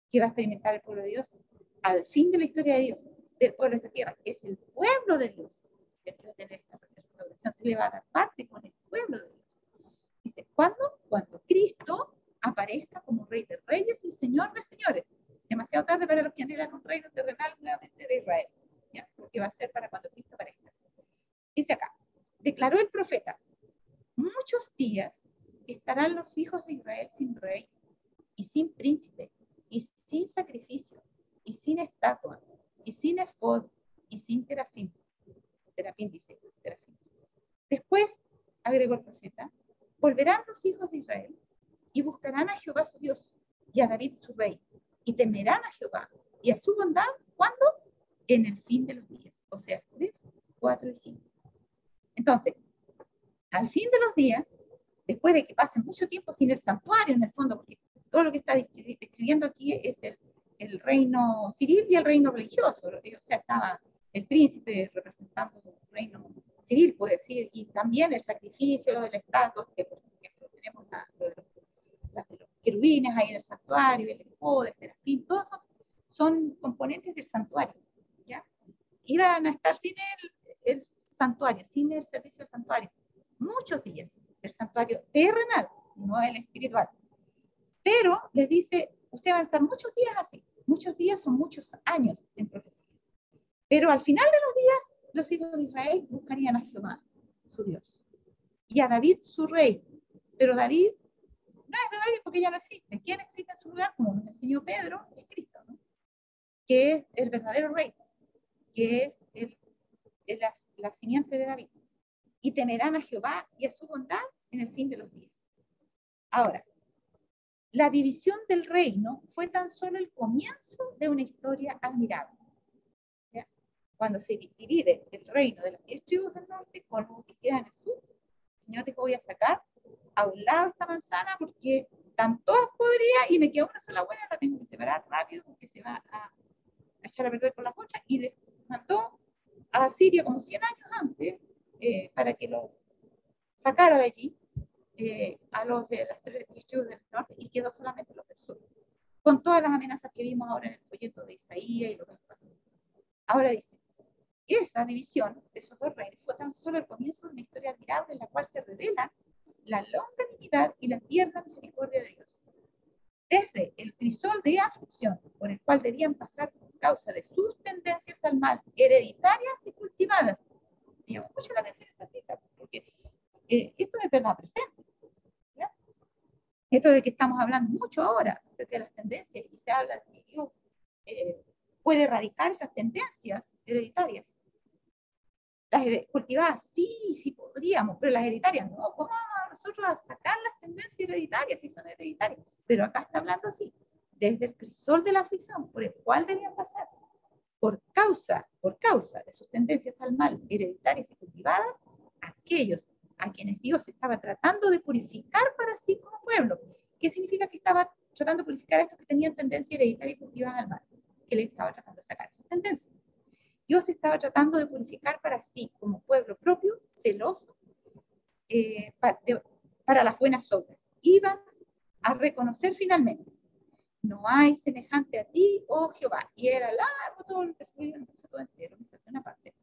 que va a experimentar el pueblo de Dios al fin de la historia de Dios, del pueblo de esta tierra, que es el pueblo de Dios. Después de tener esta restauración, se le va a dar parte con el pueblo de Dios. Dice, ¿cuándo? Cuando Cristo aparezca como Rey de Reyes y Señor de Señores. Demasiado tarde para los que anhelan un reino terrenal nuevamente de Israel, ¿ya? Porque va a ser para cuando Cristo aparezca. Dice acá, declaró el profeta, muchos días estarán los hijos de Israel sin rey y sin príncipe y sin sacrificio y sin estatua y sin efod y sin terafín. Terafín dice, terafín. Después, agregó el profeta, volverán los hijos de Israel y buscarán a Jehová su Dios y a David su rey y temerán a Jehová y a su bondad, ¿cuándo? En el fin de los días. O sea, 3, 4 y 5. Entonces, al fin de los días, después de que pasen mucho tiempo sin el santuario, en el fondo, porque todo lo que está describiendo aquí es el reino civil y el reino religioso. O sea, estaba el príncipe representando el reino civil, puede decir, y también el sacrificio, lo del estatua, que por ejemplo tenemos lo de los querubines ahí en el santuario, el efod, el serafín, todos son componentes del santuario, ¿ya? Iban a estar sin el santuario, sin el servicio del santuario, muchos días, el santuario terrenal, no el espiritual. Pero les dice, usted va a estar muchos días así, muchos días son muchos años en profecía. Pero al final de los días, los hijos de Israel buscarían a Jehová, su Dios, y a David, su rey. Pero David no es de David porque ya no existe. ¿Quién existe en su lugar? Como nos enseñó Pedro, es Cristo, ¿no? Que es el verdadero rey, que es la simiente de David. Y temerán a Jehová y a su bondad en el fin de los días. Ahora, la división del reino fue tan solo el comienzo de una historia admirable. ¿Ya? Cuando se divide el reino de las 10 tribus del norte con lo que queda en el sur, el Señor dijo, voy a sacar a un lado esta manzana porque están todas podridas y me queda una sola buena, la tengo que separar rápido porque se va a echar echar a perder con las otras, y les mandó a Siria como 100 años antes para que los sacara de allí, a los de las tres tribus del norte, y quedó solamente los del sur, con todas las amenazas que vimos ahora en el folleto de Isaías y lo que pasó. Ahora dice, esa división de esos dos reinos fue tan solo el comienzo de una historia admirable en la cual se revela la longanimidad y la tierna misericordia de Dios. Desde el crisol de aflicción por el cual debían pasar por causa de sus tendencias al mal, hereditarias y cultivadas. Me llamó mucho la atención esta cita, porque esto es verdad presente. ¿Ya? Esto de que estamos hablando mucho ahora acerca de las tendencias, y se habla de si Dios puede erradicar esas tendencias hereditarias. Las cultivadas, sí podríamos, pero las hereditarias, no. ¿Cómo vamos nosotros a sacar las tendencias hereditarias si son hereditarias? Pero acá está hablando así, desde el crisol de la aflicción por el cual debían pasar, por causa de sus tendencias al mal, hereditarias y cultivadas, aquellos a quienes Dios estaba tratando de purificar para sí como pueblo. ¿Qué significa que estaba tratando de purificar a estos que tenían tendencias hereditarias y cultivadas al mal? Que le estaba tratando de sacar esas tendencias. Dios estaba tratando de purificar para sí, como pueblo propio, celoso, para las buenas obras. Iban a reconocer finalmente, no hay semejante a ti, oh Jehová. Y era largo todo el versículo, no puse todo entero, me salté una parte.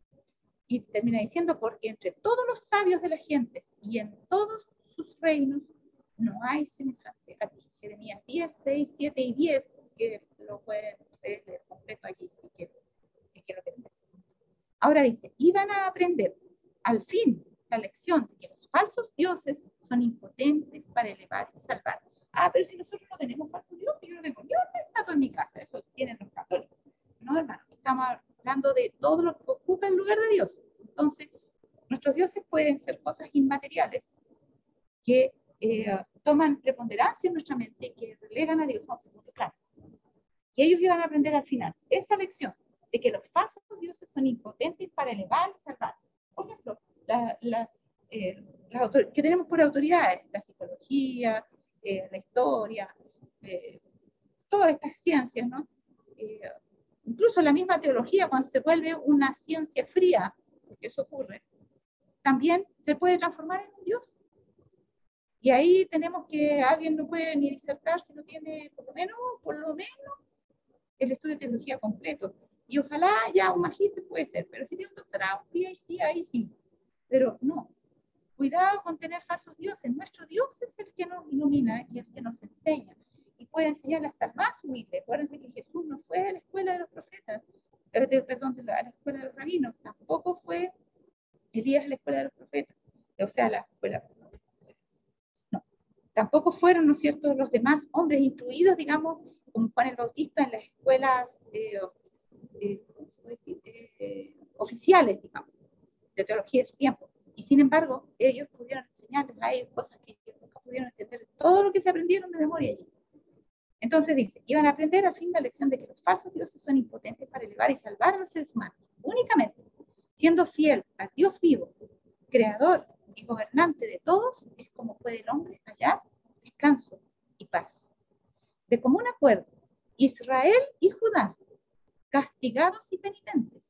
Y termina diciendo, porque entre todos los sabios de las gentes y en todos sus reinos, no hay semejante a ti. Jeremías 10, 6, 7 y 10, que lo pueden leer completo allí, si quiero ver. Ahora dice, iban a aprender al fin la lección de que los falsos dioses son impotentes para elevar y salvar. Pero si nosotros no tenemos falsos dioses, yo no tengo ni una estatua en mi casa, eso tienen los católicos. No, hermano, estamos hablando de todo lo que ocupa el lugar de Dios. Entonces, nuestros dioses pueden ser cosas inmateriales que toman preponderancia en nuestra mente, que relegan a Dios a un segundo plano. Y ellos iban a aprender al final esa lección de que los falsos dioses son impotentes para elevar y salvar. Por ejemplo, que tenemos por autoridades, la psicología, la historia, todas estas ciencias, ¿no? Incluso la misma teología, cuando se vuelve una ciencia fría, porque eso ocurre, también se puede transformar en un dios. Y ahí tenemos que alguien no puede ni disertar si no tiene por lo menos el estudio de teología completo. Y ojalá ya un magíster puede ser, pero si tiene un doctorado, un PhD, ahí sí. Pero no, cuidado con tener falsos dioses. Nuestro Dios es el que nos ilumina y el que nos enseña. Y puede enseñarle hasta más humilde. Acuérdense que Jesús no fue a la escuela de los profetas, a la escuela de los rabinos. Tampoco fue Elías a la escuela de los profetas. O sea, la escuela, no. Tampoco fueron, ¿no es cierto?, los demás hombres instruidos, digamos, como Juan el Bautista en las escuelas ¿cómo se puede decir? Oficiales, digamos, de teología de su tiempo. Y sin embargo, ellos pudieron enseñarles a ellos cosas que ellos nunca pudieron entender, todo lo que se aprendieron de memoria allí. Entonces dice, iban a aprender al fin la lección de que los falsos dioses son impotentes para elevar y salvar a los seres humanos, únicamente siendo fiel al Dios vivo, creador y gobernante de todos, es como puede el hombre hallar descanso y paz. De común acuerdo, Israel y Judá, castigados y penitentes,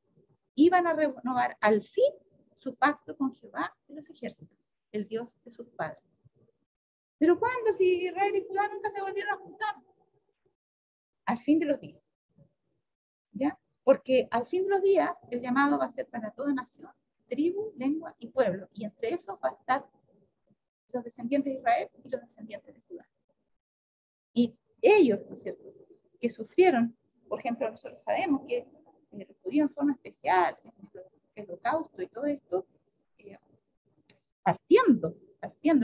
iban a renovar al fin su pacto con Jehová de los ejércitos, el Dios de sus padres. ¿Pero cuándo? Si Israel y Judá nunca se volvieron a juntar. Al fin de los días. ¿Ya? Porque al fin de los días el llamado va a ser para toda nación, tribu, lengua y pueblo. Y entre esos va a estar los descendientes de Israel y los descendientes de Judá. Y ellos, ¿no es cierto?, que sufrieron, por ejemplo, nosotros sabemos que los judíos en forma especial, el holocausto y todo esto, partiendo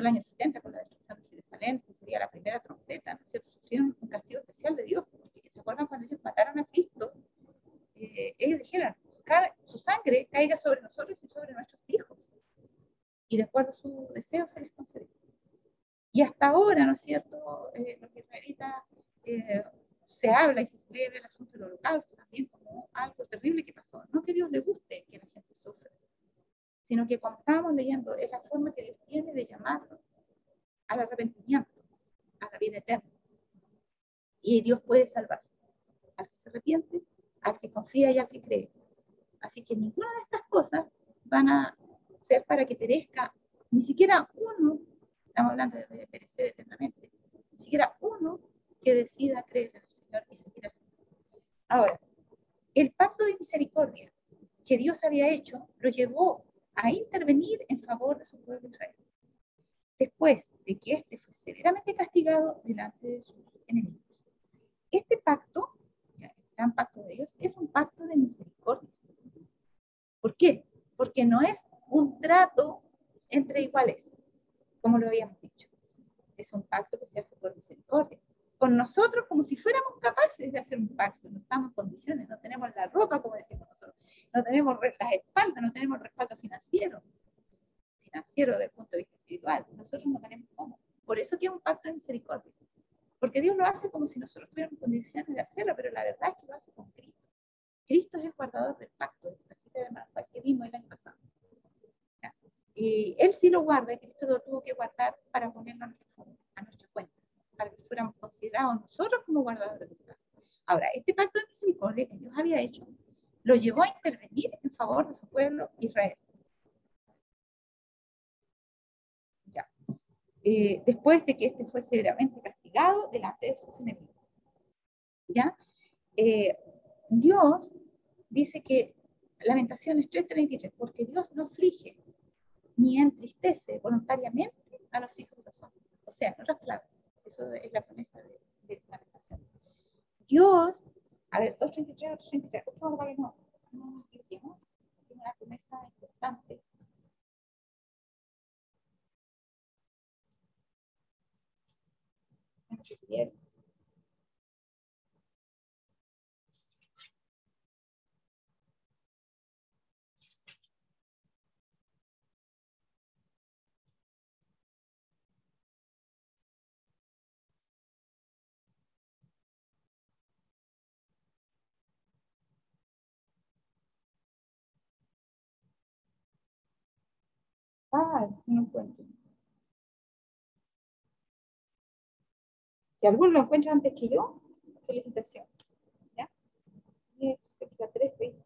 el año 70 con la destrucción de Jerusalén, que sería la primera trompeta, ¿no es cierto?, sufrieron un castigo especial de Dios, porque ¿se acuerdan cuando ellos mataron a Cristo? Ellos dijeron, su sangre caiga sobre nosotros y sobre nuestros hijos, y de acuerdo a su deseo se les concedió. Y hasta ahora, ¿no es cierto?, los israelitas se habla y se celebra el asunto del holocausto también como algo terrible que pasó. No que Dios le guste que la gente sufra, sino que, como estábamos leyendo, es la forma que Dios tiene de llamarnos al arrepentimiento, a la vida eterna. Y Dios puede salvar al que se arrepiente, al que confía confía y al que cree. Así que ninguna de estas cosas van a ser para que perezca, ni siquiera uno, estamos hablando de perecer eternamente, ni siquiera uno que decida creer en el Señor y seguir al Señor. Ahora, el pacto de misericordia que Dios había hecho lo llevó a intervenir en favor de su pueblo Israel, después de que éste fue severamente castigado delante de sus enemigos. Este pacto, el gran pacto de Dios, es un pacto de misericordia. ¿Por qué? Porque no es un trato entre iguales, como lo habíamos dicho. Es un pacto que se hace por misericordia. Con nosotros como si fuéramos capaces de hacer un pacto. No estamos en condiciones, no tenemos la ropa, como decimos nosotros. No tenemos las espaldas, no tenemos el respaldo financiero desde el punto de vista espiritual. Nosotros no tenemos cómo. Por eso que es un pacto de misericordia. Porque Dios lo hace como si nosotros tuviéramos condiciones de hacerlo, pero la verdad es que lo hace con Cristo. Cristo es el guardador del pacto, es la cita de hermano que vimos el año pasado. ¿Ya? Y Él sí lo guarda, y Cristo lo tuvo que guardar para ponerlo a nuestra cuenta, para que fuéramos considerados nosotros como guardadores del pacto. Ahora, este pacto de misericordia que Dios había hecho, lo llevó a intervenir en favor de su pueblo Israel. Ya. Después de que este fue severamente castigado delante de sus enemigos. ¿Ya? Dios dice que Lamentaciones 3:33, porque Dios no aflige ni entristece voluntariamente a los hijos de los hombres. O sea, en otras palabras, eso es la promesa de Lamentaciones. Dios, a ver, 2:33, 2:33, vamos para que no nos equivoquemos, tiene una promesa importante. No encuentro. Si alguno lo encuentra antes que yo, felicitaciones. ¿Ya? Y la 3:20.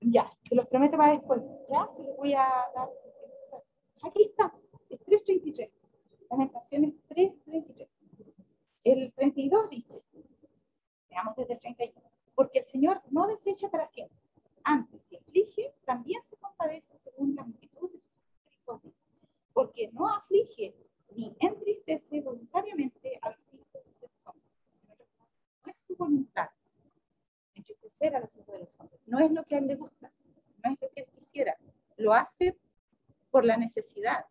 Ya, se los prometo para después. Ya, se los voy a dar. Aquí está, es 3:33. Lamentaciones 3:33. El 32 dice, veamos desde el 31, porque el Señor no desecha para siempre. Antes, si aflige, también se compadece según la multitud de sus misericordias, porque no aflige ni entristece voluntariamente a los hijos de los hombres. No es su voluntad entristecer a los hijos de los hombres. No es lo que a él le gusta, no es lo que él quisiera. Lo hace por la necesidad,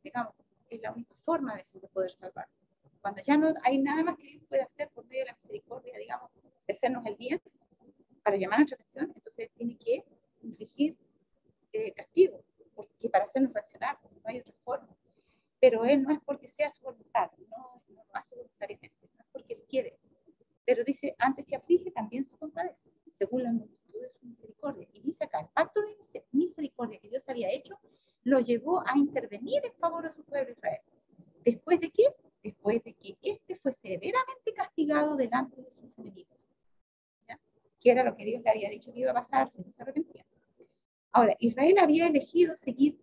digamos, es la única forma a veces de poder salvar. Cuando ya no hay nada más que Dios puede hacer por medio de la misericordia, digamos, de hacernos el bien, para llamar nuestra atención, entonces tiene que infligir castigo, porque para hacernos reaccionar, no hay otra forma. Pero Él no es porque sea su voluntad, no lo hace voluntariamente, no es porque Él quiere. Pero dice, antes se aflige, también se compadece, según la multitud de su misericordia. Y dice acá, el pacto de misericordia que Dios había hecho, lo llevó a intervenir en favor de su pueblo Israel. ¿Después de qué? Después de que éste fue severamente castigado delante de sus enemigos. ¿Ya? Que era lo que Dios le había dicho que iba a pasar si no se arrepentía. Ahora, Israel había elegido seguir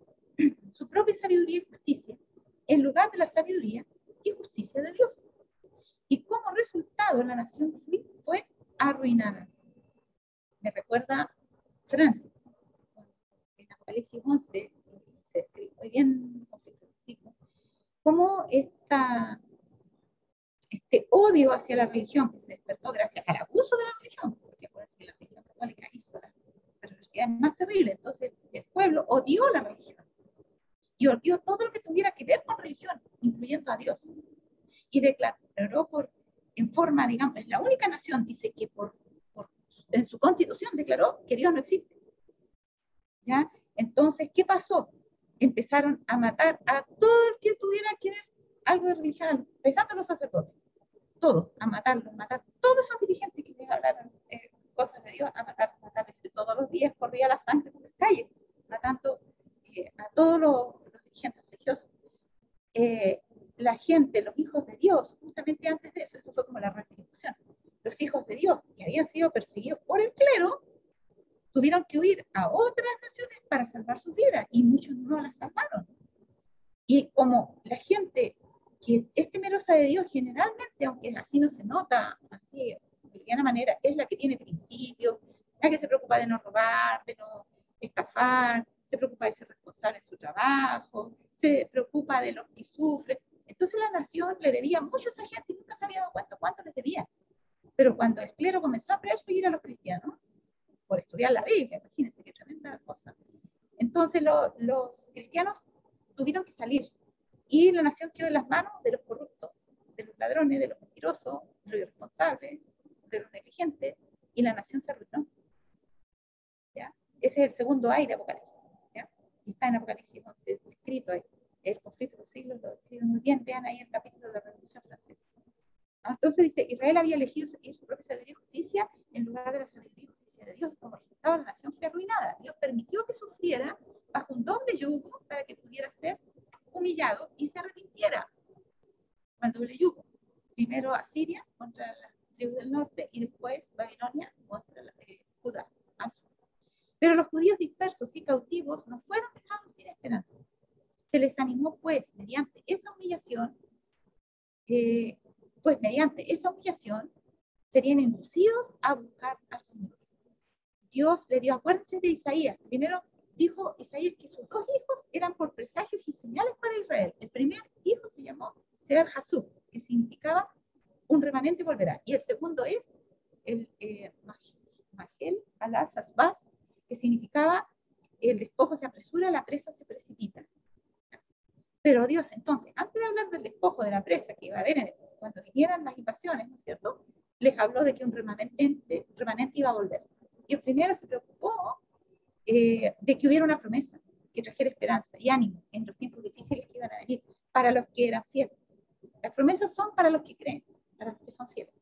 su propia sabiduría y justicia en lugar de la sabiduría y justicia de Dios. Y como resultado, la nación fue arruinada. Me recuerda Francis, en Apocalipsis 11, se escribe muy bien cómo este odio hacia la religión que se despertó gracias al abuso de la religión, porque acuérdense que la religión católica hizo las perversidades más terribles, entonces el pueblo odió la religión y odió todo lo que tuviera que ver con religión, incluyendo a Dios, y declaró en forma, digamos, es la única nación, dice que en su constitución declaró que Dios no existe. ¿Ya? Entonces, ¿qué pasó? Empezaron a matar a todo el que tuviera que ver algo de religión, empezando los sacerdotes, todos, a matarlos, matar todos esos dirigentes que les hablaron cosas de Dios, a matarlos. Y todos los días corría la sangre por las calles, matando a todos los dirigentes religiosos. La gente, los hijos de Dios, justamente antes de eso, eso fue como la restitución, los hijos de Dios que habían sido perseguidos por el clero, tuvieron que huir a otras naciones para salvar sus vidas, y muchos no las salvaron. Y como la gente que es temerosa de Dios, generalmente, aunque así no se nota, así de alguna manera, es la que tiene principios, la que se preocupa de no robar, de no estafar, se preocupa de ser responsable en su trabajo, se preocupa de los que sufren. Entonces la nación le debía mucho a esa gente y nunca se había dado cuenta cuánto les debía. Pero cuando el clero comenzó a perseguir a los cristianos, por estudiar la Biblia, imagínense qué tremenda cosa. Entonces los cristianos tuvieron que salir y la nación quedó en las manos de los corruptos, de los ladrones, de los mentirosos, de los irresponsables, de los negligentes, y la nación se arruinó. ¿Ya? Ese es el segundo ay de Apocalipsis. ¿Ya? Y está en Apocalipsis 11 escrito ahí. El conflicto de los siglos lo describe muy bien. Vean ahí el capítulo de la Revolución Francesa. Entonces dice, Israel había elegido seguir su propia sabiduría y justicia en lugar de la sabiduría y justicia de Dios. Como resultado, la nación fue arruinada. Dios permitió que sufriera bajo un doble yugo para que pudiera ser humillado y se arrepintiera. Al doble yugo. Primero Asiria contra las tribus del norte y después Babilonia contra Judá al sur. Pero los judíos dispersos y cautivos no fueron dejados sin esperanza. Se les animó pues mediante esa humillación serían inducidos a buscar al Señor. Dios le dio, acuérdense de Isaías, primero dijo Isaías que sus dos hijos eran por presagios y señales para Israel. El primer hijo se llamó Seher Hasub, que significaba un remanente volverá, y el segundo es el Magel Alas Asbaz, que significaba el despojo se apresura, la presa se precipita. Pero Dios, entonces, antes de hablar del despojo de la presa que iba a haber cuando vinieran las invasiones, ¿no es cierto?, les habló de que un remanente iba a volver. Dios primero se preocupó de que hubiera una promesa que trajera esperanza y ánimo en los tiempos difíciles que iban a venir para los que eran fieles. Las promesas son para los que creen, para los que son fieles.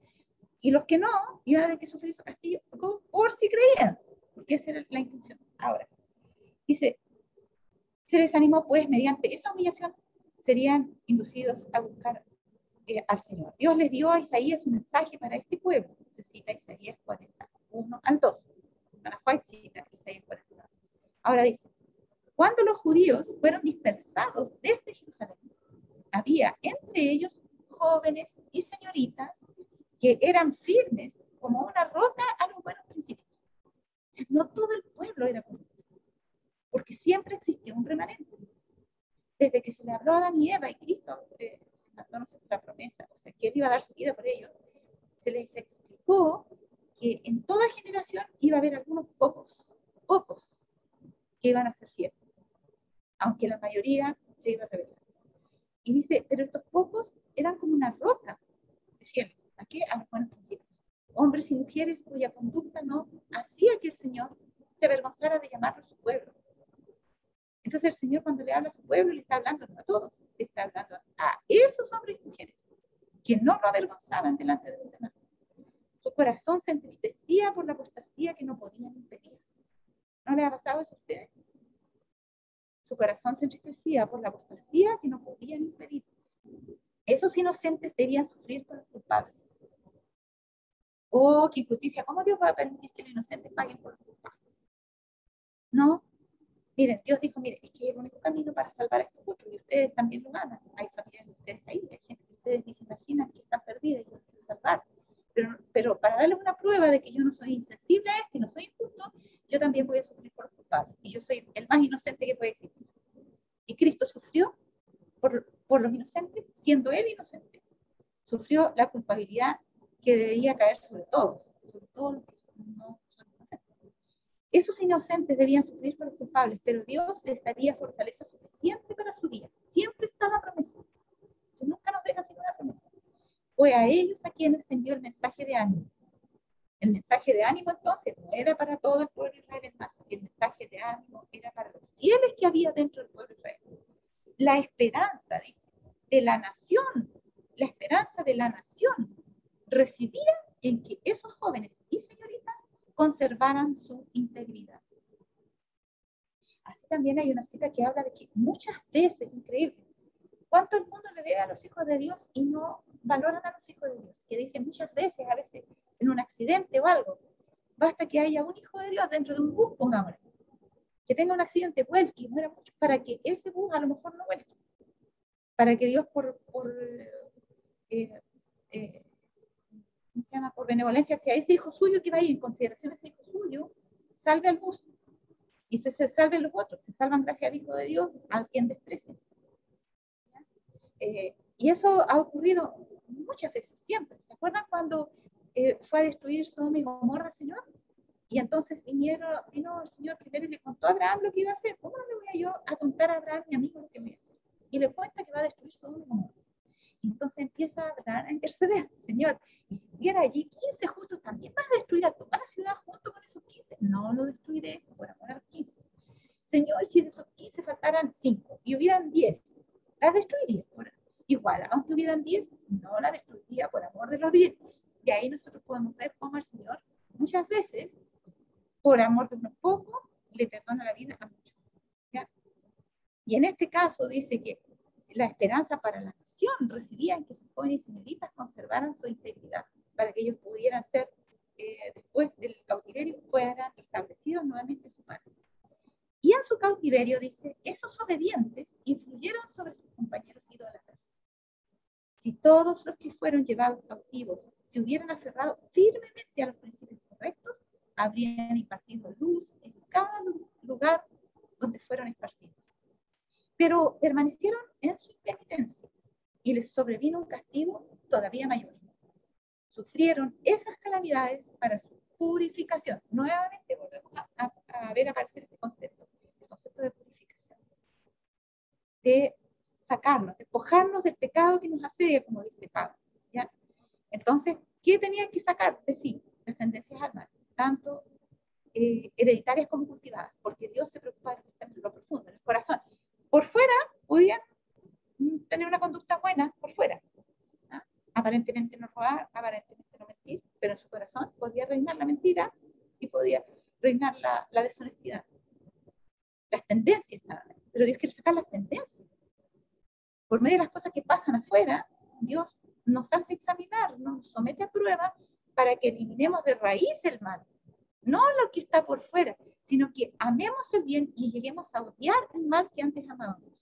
Y los que no, iban a tener que sufrir su castigo por si creían, porque esa era la intención. Ahora, dice, se les animó pues mediante esa humillación serían inducidos a buscar al Señor. Dios les dio a Isaías un mensaje para este pueblo. Se cita Isaías 41 al 2. Cita Isaías 41. Ahora dice, cuando los judíos fueron dispersados desde Jerusalén, había entre ellos jóvenes y señoritas que eran firmes como una roca a los buenos principios. No todo el pueblo era corrupto, porque siempre existió un remanente. Desde que se le habló a Adán y Eva y Cristo mandó la promesa, o sea, que Él iba a dar su vida por ellos, se les explicó que en toda generación iba a haber algunos pocos, que iban a ser fieles, aunque la mayoría se iba a rebelar. Y dice, pero estos pocos eran como una roca de fieles. ¿A qué? A los buenos principios. Hombres y mujeres cuya conducta no hacía que el Señor se avergonzara de llamarlo a su pueblo. Entonces el Señor, cuando le habla a su pueblo, le está hablando no a todos, le está hablando a esos hombres y mujeres que no lo avergonzaban delante de los demás. Su corazón se entristecía por la apostasía que no podían impedir. ¿No le ha pasado eso a ustedes? Su corazón se entristecía por la apostasía que no podían impedir. Esos inocentes debían sufrir por los culpables. Oh, qué injusticia. ¿Cómo Dios va a permitir que los inocentes paguen por los culpables? No. Miren, Dios dijo, mire, es que es el único camino para salvar a estos otros, y ustedes también lo aman. Hay familias de ustedes ahí, hay gente que ustedes ni se imaginan que están perdidas y los quiero salvar. Pero para darles una prueba de que yo no soy insensible a esto y no soy injusto, yo también voy a sufrir por los culpables. Y yo soy el más inocente que puede existir. Y Cristo sufrió por los inocentes, siendo Él inocente. Sufrió la culpabilidad que debería caer sobre todos los que no son inocentes. Esos inocentes debían sufrir por los culpables, pero Dios les daría fortaleza suficiente para su día. Siempre está la promesa. Entonces, nunca nos deja sin una promesa. Fue a ellos a quienes se envió el mensaje de ánimo. El mensaje de ánimo entonces no era para todo el pueblo de Israel en masa. El mensaje de ánimo era para los fieles que había dentro del pueblo de Israel. La esperanza, dice, de la nación, la esperanza de la nación residía en que esos jóvenes y señoritas conservaran su integridad. Así también hay una cita que habla de que muchas veces, increíble, cuánto el mundo le debe a los hijos de Dios y no valoran a los hijos de Dios, que dice muchas veces, a veces en un accidente o algo, basta que haya un hijo de Dios dentro de un bus, pongámosle, que tenga un accidente, vuelque y muera mucho, para que ese bus a lo mejor no vuelque, para que Dios eh, eh, ¿cómo se llama? Por benevolencia hacia ese hijo suyo que va ahí en consideración a ese hijo suyo, salve al bus y se salven los otros, se salvan gracias al Hijo de Dios, a quien desprecian. Y eso ha ocurrido muchas veces, siempre. ¿Se acuerdan cuando fue a destruir Sodoma y Gomorra el Señor? Y entonces vino el Señor primero y le contó a Abraham lo que iba a hacer. ¿Cómo no le voy a yo a contar a Abraham, mi amigo, lo que voy a hacer? Y le cuenta que va a destruir Sodoma y Gomorra. Y entonces empieza Abraham a interceder, Señor, y si hubiera allí 15 justos, ¿también vas a destruir a toda la ciudad junto con esos 15? No lo destruiré por amor a los 15. Señor, si de esos 15 faltaran 5 y hubieran 10, ¿las destruiría? Igual, aunque hubieran 10, no la destruiría por amor de los 10. Y ahí nosotros podemos ver cómo el Señor muchas veces, por amor de unos pocos, le perdona la vida a muchos. ¿Ya? Y en este caso dice que la esperanza para la nación residía en que sus jóvenes y señoritas conservaran su integridad, para que ellos pudieran ser, después del cautiverio, fueran establecidos nuevamente a su patria. Y en su cautiverio, dice, esos obedientes influyeron sobre sus compañeros idólatras. Si todos los que fueron llevados cautivos se hubieran aferrado firmemente a los principios correctos, habrían impartido luz en cada lugar donde fueron esparcidos. Pero permanecieron en su impenitencia y les sobrevino un castigo todavía mayor. Sufrieron esas calamidades para su purificación. Nuevamente volvemos a ver aparecer este concepto, el concepto de purificación. De sacarnos, despojarnos del pecado que nos asedia, como dice Pablo. ¿Ya? Entonces, ¿qué tenían que sacar de sí? Las tendencias al mal, tanto hereditarias como cultivadas, porque Dios se preocupa de lo que está en lo profundo, en el corazón. Por fuera podían tener una conducta buena, por fuera. ¿No? Aparentemente no robar, aparentemente no mentir, pero en su corazón podía reinar la mentira y podía reinar la deshonestidad. Las tendencias estaban ahí, pero Dios quiere sacar las tendencias. Por medio de las cosas que pasan afuera, Dios nos hace examinar, nos somete a prueba para que eliminemos de raíz el mal. No lo que está por fuera, sino que amemos el bien y lleguemos a odiar el mal que antes amábamos.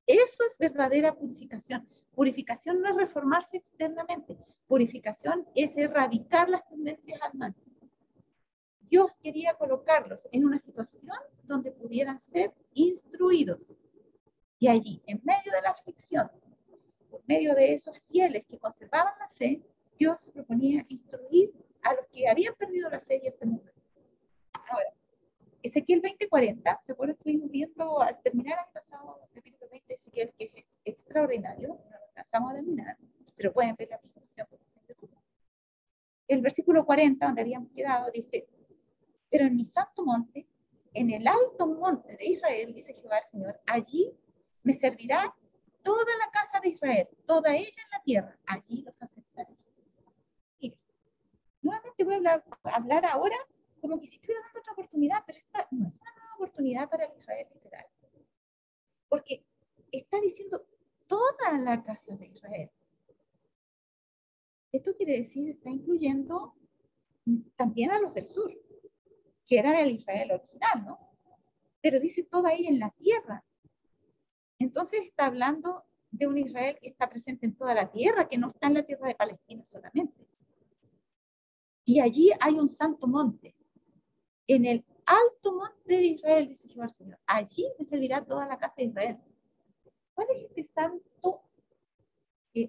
Eso es verdadera purificación. Purificación no es reformarse externamente. Purificación es erradicar las tendencias al mal. Dios quería colocarlos en una situación donde pudieran ser instruidos. Y allí, en medio de la aflicción, por medio de esos fieles que conservaban la fe, Dios se proponía instruir a los que habían perdido la fe y el temor. Ahora, Ezequiel 20:40, ¿se acuerdan? Estuvimos viendo al terminar el pasado capítulo 20 de Ezequiel, que es extraordinario, no lo alcanzamos a terminar, pero pueden ver la presentación. El versículo 40, donde habíamos quedado, dice, pero en mi santo monte, en el alto monte de Israel, dice Jehová el Señor, allí me servirá toda la casa de Israel, toda ella en la tierra, allí los aceptaré. Mire, nuevamente voy a hablar ahora como que si estuviera dando otra oportunidad, pero esta no es una nueva oportunidad para el Israel literal. Porque está diciendo toda la casa de Israel. Esto quiere decir, está incluyendo también a los del sur, que eran el Israel original, ¿no? Pero dice toda ella en la tierra. Entonces está hablando de un Israel que está presente en toda la tierra, que no está en la tierra de Palestina solamente. Y allí hay un santo monte. En el alto monte de Israel, dice Jehová el Señor, allí me servirá toda la casa de Israel. ¿Cuál es este santo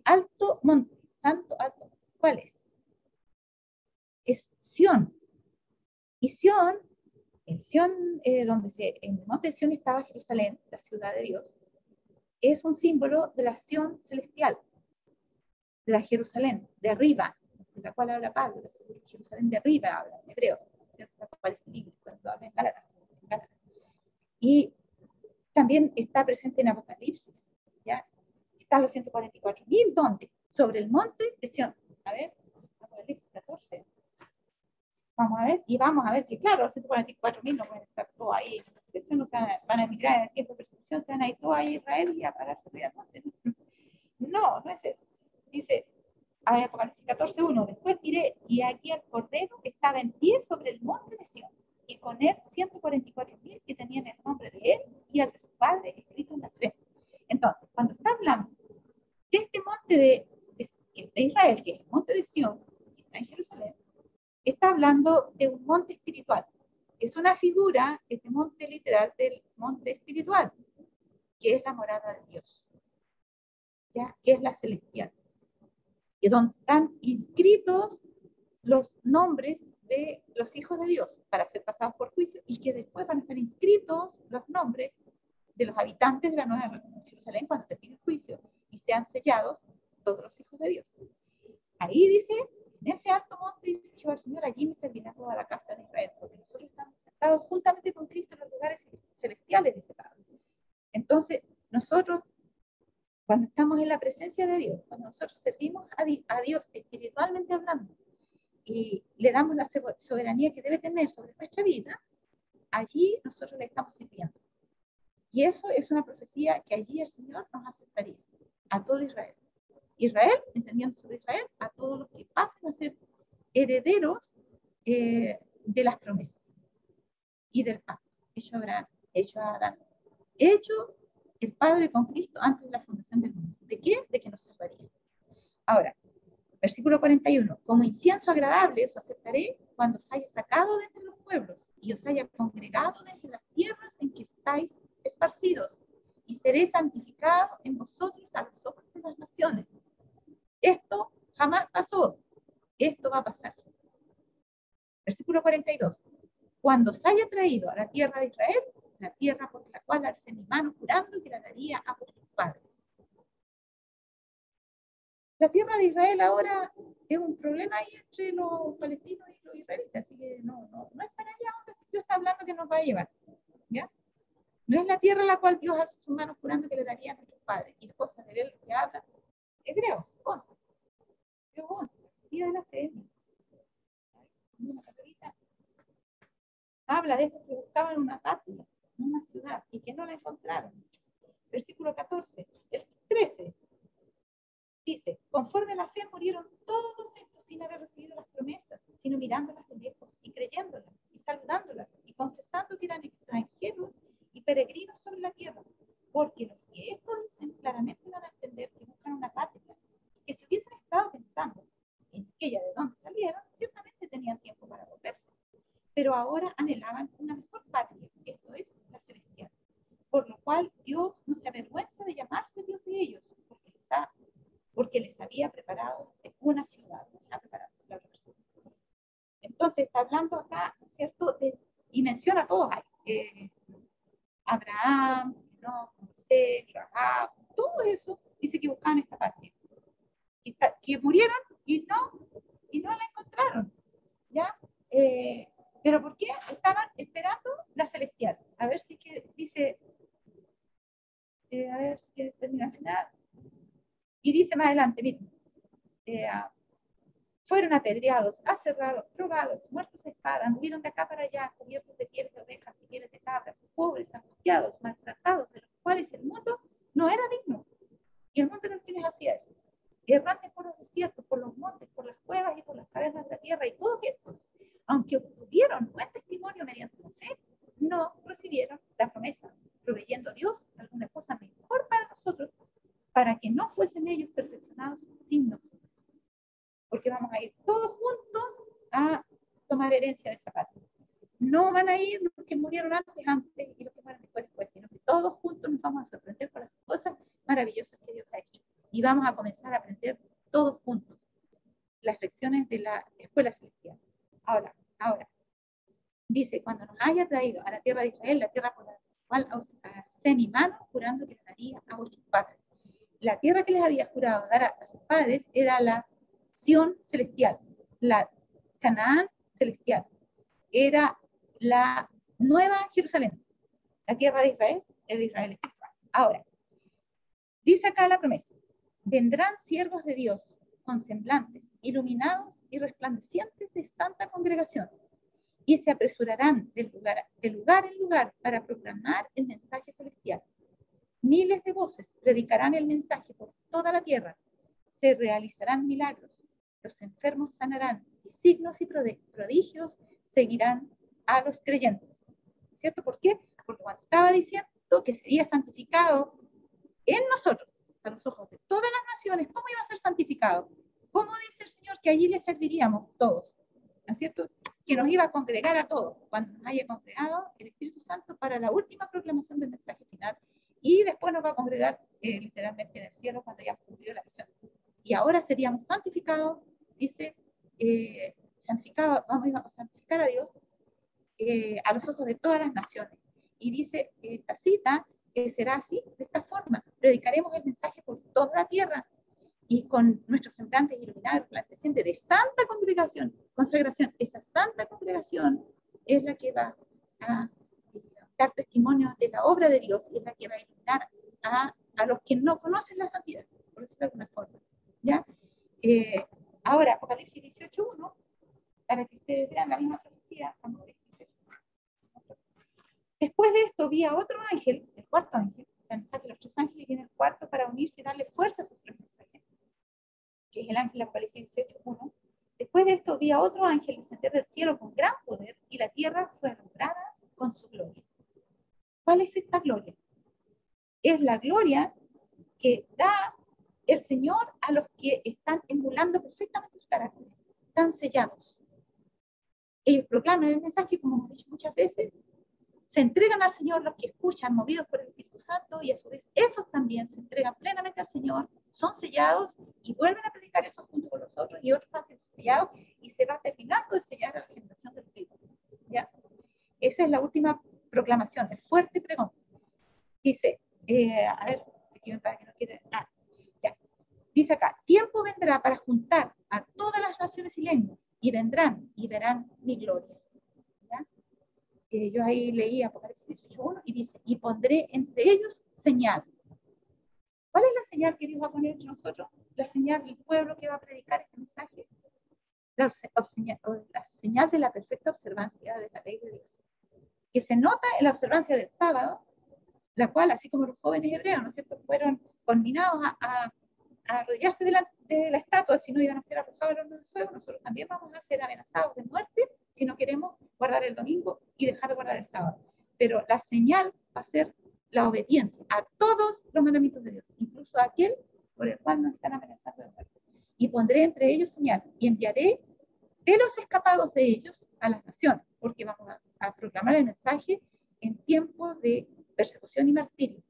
alto monte? Santo alto. ¿Cuál es? Es Sión. Y Sión, en el monte de Sión estaba Jerusalén, la ciudad de Dios, es un símbolo de la Sión celestial, de la Jerusalén de arriba, de la cual habla Pablo, la Jerusalén de arriba habla en hebreo, ¿cierto? La cual es libre cuando habla en Gálatas. Y también está presente en Apocalipsis, ¿ya? Están los 144.000, ¿dónde? Sobre el monte de Sión. A ver, Apocalipsis 14. Vamos a ver, y vamos a ver que, claro, los 144.000 no pueden estar todos ahí expresión, o sea, van a emigrar en el tiempo de persecución, se van a ir todos a Israel y a pararse arriba del monte. No, no es eso. Dice, Apocalipsis 14:1, después miré y aquí el Cordero estaba en pie sobre el monte de Sión, y con él 144,000 que tenían el nombre de él y al de su padre escrito en la frente. Entonces, cuando está hablando de este monte de Israel, que es el monte de Sión, que está en Jerusalén, está hablando de un monte espiritual. Es una figura, este monte literal, del monte espiritual, que es la morada de Dios, ¿ya? Que es la celestial, y donde están inscritos los nombres de los hijos de Dios para ser pasados por juicio, y que después van a estar inscritos los nombres de los habitantes de la Nueva Jerusalén cuando termine el juicio y sean sellados todos los hijos de Dios. Ahí dice, en ese alto monte, dice Jehová el Señor, allí me servirá toda la casa de Israel, porque nosotros estamos sentados juntamente con Cristo en los lugares celestiales, dice Pablo. Entonces, nosotros, cuando estamos en la presencia de Dios, cuando nosotros servimos a Dios espiritualmente hablando, y le damos la soberanía que debe tener sobre nuestra vida, allí nosotros le estamos sirviendo. Y eso es una profecía que allí el Señor nos aceptaría, a todo Israel. Israel, entendiendo sobre Israel, a todos los que pasen a ser herederos de las promesas y del pacto hecho a Abraham, hecho a Adán, hecho el Padre con Cristo antes de la fundación del mundo. ¿De qué? De que nos salvaría. Ahora, versículo 41, como incienso agradable os aceptaré cuando os haya sacado de entre los pueblos y os haya congregado de entre las tierras en que estáis esparcidos, y seré santificado en vosotros a los ojos de las naciones. Esto jamás pasó, esto va a pasar. Versículo 42, cuando os haya traído a la tierra de Israel, la tierra por la cual alcé mi mano jurando que la daría a vuestros padres. La tierra de Israel ahora es un problema ahí entre los palestinos y los israelitas, así que no es para allá donde Dios está hablando que nos va a llevar, ¿ya? No es la tierra a la cual Dios alzó sus manos jurando que le daría a nuestros padres. Y las cosas de ver lo que habla, Hebreos 11, día de la fe. Una católica habla de estos que buscaban una patria, una ciudad, y que no la encontraron. Versículo 14, el 13. Dice, conforme a la fe murieron todos estos sin haber recibido las promesas, sino mirándolas de lejos y creyéndolas y saludándolas y confesando que eran extranjeros y peregrinos sobre la tierra. Porque los que esto dicen claramente van a entender que buscan una patria, que si hubiesen estado pensando en aquella de donde salieron, ciertamente tenían tiempo para volverse. Pero ahora anhelaban una mejor patria, esto es, la celestial. Por lo cual Dios no se avergüenza de llamarse Dios de ellos, porque les había preparado una ciudad, Entonces está hablando acá, ¿cierto? Y menciona a todos ahí. Abraham, Moisés, Rahab, todo eso dice que buscaban esta patria. Que murieron y no la encontraron, ¿ya? Pero ¿por qué? Estaban esperando la celestial. A ver si que dice, a ver si termina al final. Y dice más adelante, miren, fueron apedreados, aserrados, probados, muertos a espada, anduvieron de acá para allá, cubiertos de pieles de ovejas y pieles de cabras, pobres, angustiados, maltratados, de los cuales el mundo no era digno. Y el mundo era el que les hacía eso. Errantes por los desiertos, por los montes, por las cuevas y por las cavernas de la tierra, y todos estos, aunque obtuvieron buen testimonio mediante la fe, no recibieron la promesa, proveyendo Dios alguna cosa mejor para nosotros, para que no fuesen ellos perfeccionados sin nosotros. Porque vamos a ir todos juntos a tomar herencia de esa patria. No van a ir los que murieron antes y los que mueren después, sino que todos juntos nos vamos a sorprender por las cosas maravillosas que Dios ha hecho. Y vamos a comenzar a aprender todos juntos las lecciones de la escuela celestial. Ahora, dice, cuando nos haya traído a la tierra de Israel, la tierra por la cual alcé mi mano, jurando que la daría a vuestros padres. La tierra que les había jurado dar a sus padres era la Sión celestial, la Canaán celestial, era la nueva Jerusalén, la tierra de Israel, el Israel espiritual. Ahora, dice acá la promesa, vendrán siervos de Dios con semblantes iluminados y resplandecientes de santa congregación, y se apresurarán de lugar en lugar para proclamar el mensaje celestial. Miles de voces predicarán el mensaje por toda la tierra. Se realizarán milagros, los enfermos sanarán y signos y prodigios seguirán a los creyentes. ¿Cierto? ¿Por qué? Porque cuando estaba diciendo que sería santificado en nosotros, a los ojos de todas las naciones, ¿cómo iba a ser santificado? ¿Cómo dice el Señor que allí le serviríamos todos? ¿No es cierto? Que nos iba a congregar a todos, cuando nos haya congregado el Espíritu Santo para la última proclamación del mensaje final, y después nos va a congregar literalmente en el cielo cuando hayamos cumplido la misión. Y ahora seríamos santificados, dice, vamos a santificar a Dios a los ojos de todas las naciones. Y dice esta cita que será así, de esta forma, predicaremos el mensaje por toda la tierra, y con nuestros semblantes iluminados, resplandecientes de santa congregación, consagración. Esa santa congregación es la que va a dar testimonio de la obra de Dios, y es la que va a iluminar a los que no conocen la santidad, por decirlo de alguna forma. ¿Ya? Ahora, Apocalipsis 18:1, para que ustedes vean la misma profecía. Después de esto vi a otro ángel, el cuarto ángel, el mensaje de los tres ángeles, viene el cuarto para unirse y darle fuerza a sus tres mensajes, que es el ángel de Apocalipsis 18:1. Después de esto vi a otro ángel descender del cielo con gran poder, y la tierra fue alumbrada con su gloria. ¿Cuál es esta gloria? Es la gloria que da el Señor a los que están emulando perfectamente su carácter, están sellados. Ellos proclaman el mensaje, como hemos dicho muchas veces, se entregan al Señor los que escuchan, movidos por el Espíritu Santo, y a su vez esos también se entregan plenamente al Señor, son sellados y vuelven a predicar eso junto con los otros, y otros van siendo sellados, y se va terminando de sellar a la generación del Espíritu. ¿Ya? Esa es la última proclamación, el fuerte pregón. Dice, a ver, aquí me parece que no quiere. Ya. Dice acá: tiempo vendrá para juntar a todas las naciones y lenguas, y vendrán y verán mi gloria. ¿Ya? Yo ahí leí Apocalipsis 18:1 y dice: y pondré entre ellos señal. ¿Cuál es la señal que Dios va a poner entre nosotros? La señal del pueblo que va a predicar este mensaje. La señal de la perfecta observancia de la ley de Dios, que se nota en la observancia del sábado, la cual, así como los jóvenes hebreos, ¿no es cierto?, fueron conminados a arrodillarse delante de la estatua si no iban a ser arrojados al horno de fuego. Nosotros también vamos a ser amenazados de muerte si no queremos guardar el domingo y dejar de guardar el sábado. Pero la señal va a ser la obediencia a todos los mandamientos de Dios, incluso a aquel por el cual nos están amenazando de muerte. Y pondré entre ellos señal, y enviaré de los escapados de ellos a las naciones, porque vamos a proclamar el mensaje en tiempo de persecución y martirio.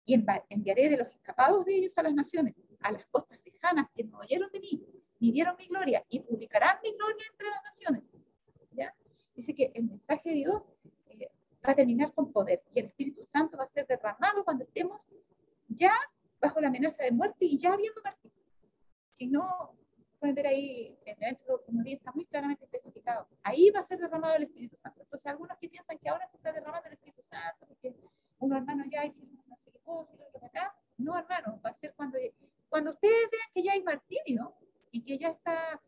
Y enviaré de los escapados de ellos a las naciones, a las costas lejanas que no oyeron de mí, ni vieron mi gloria, y publicarán mi gloria entre las naciones. ¿Ya? Dice que el mensaje de Dios va a terminar con poder, y el Espíritu Santo va a ser derramado cuando estemos ya bajo la amenaza de muerte y ya habiendo partido. Si no, pueden ver ahí, en el último día está muy claramente especificado. Ahí va a ser derramado el Espíritu Santo. Entonces, algunos que piensan que ahora se está derramando el Espíritu Santo, porque unos hermanos ya hicieron no sé qué cosa, y los otros acá. No, hermanos, va a ser cuando ustedes vean que ya hay martirio y que ya está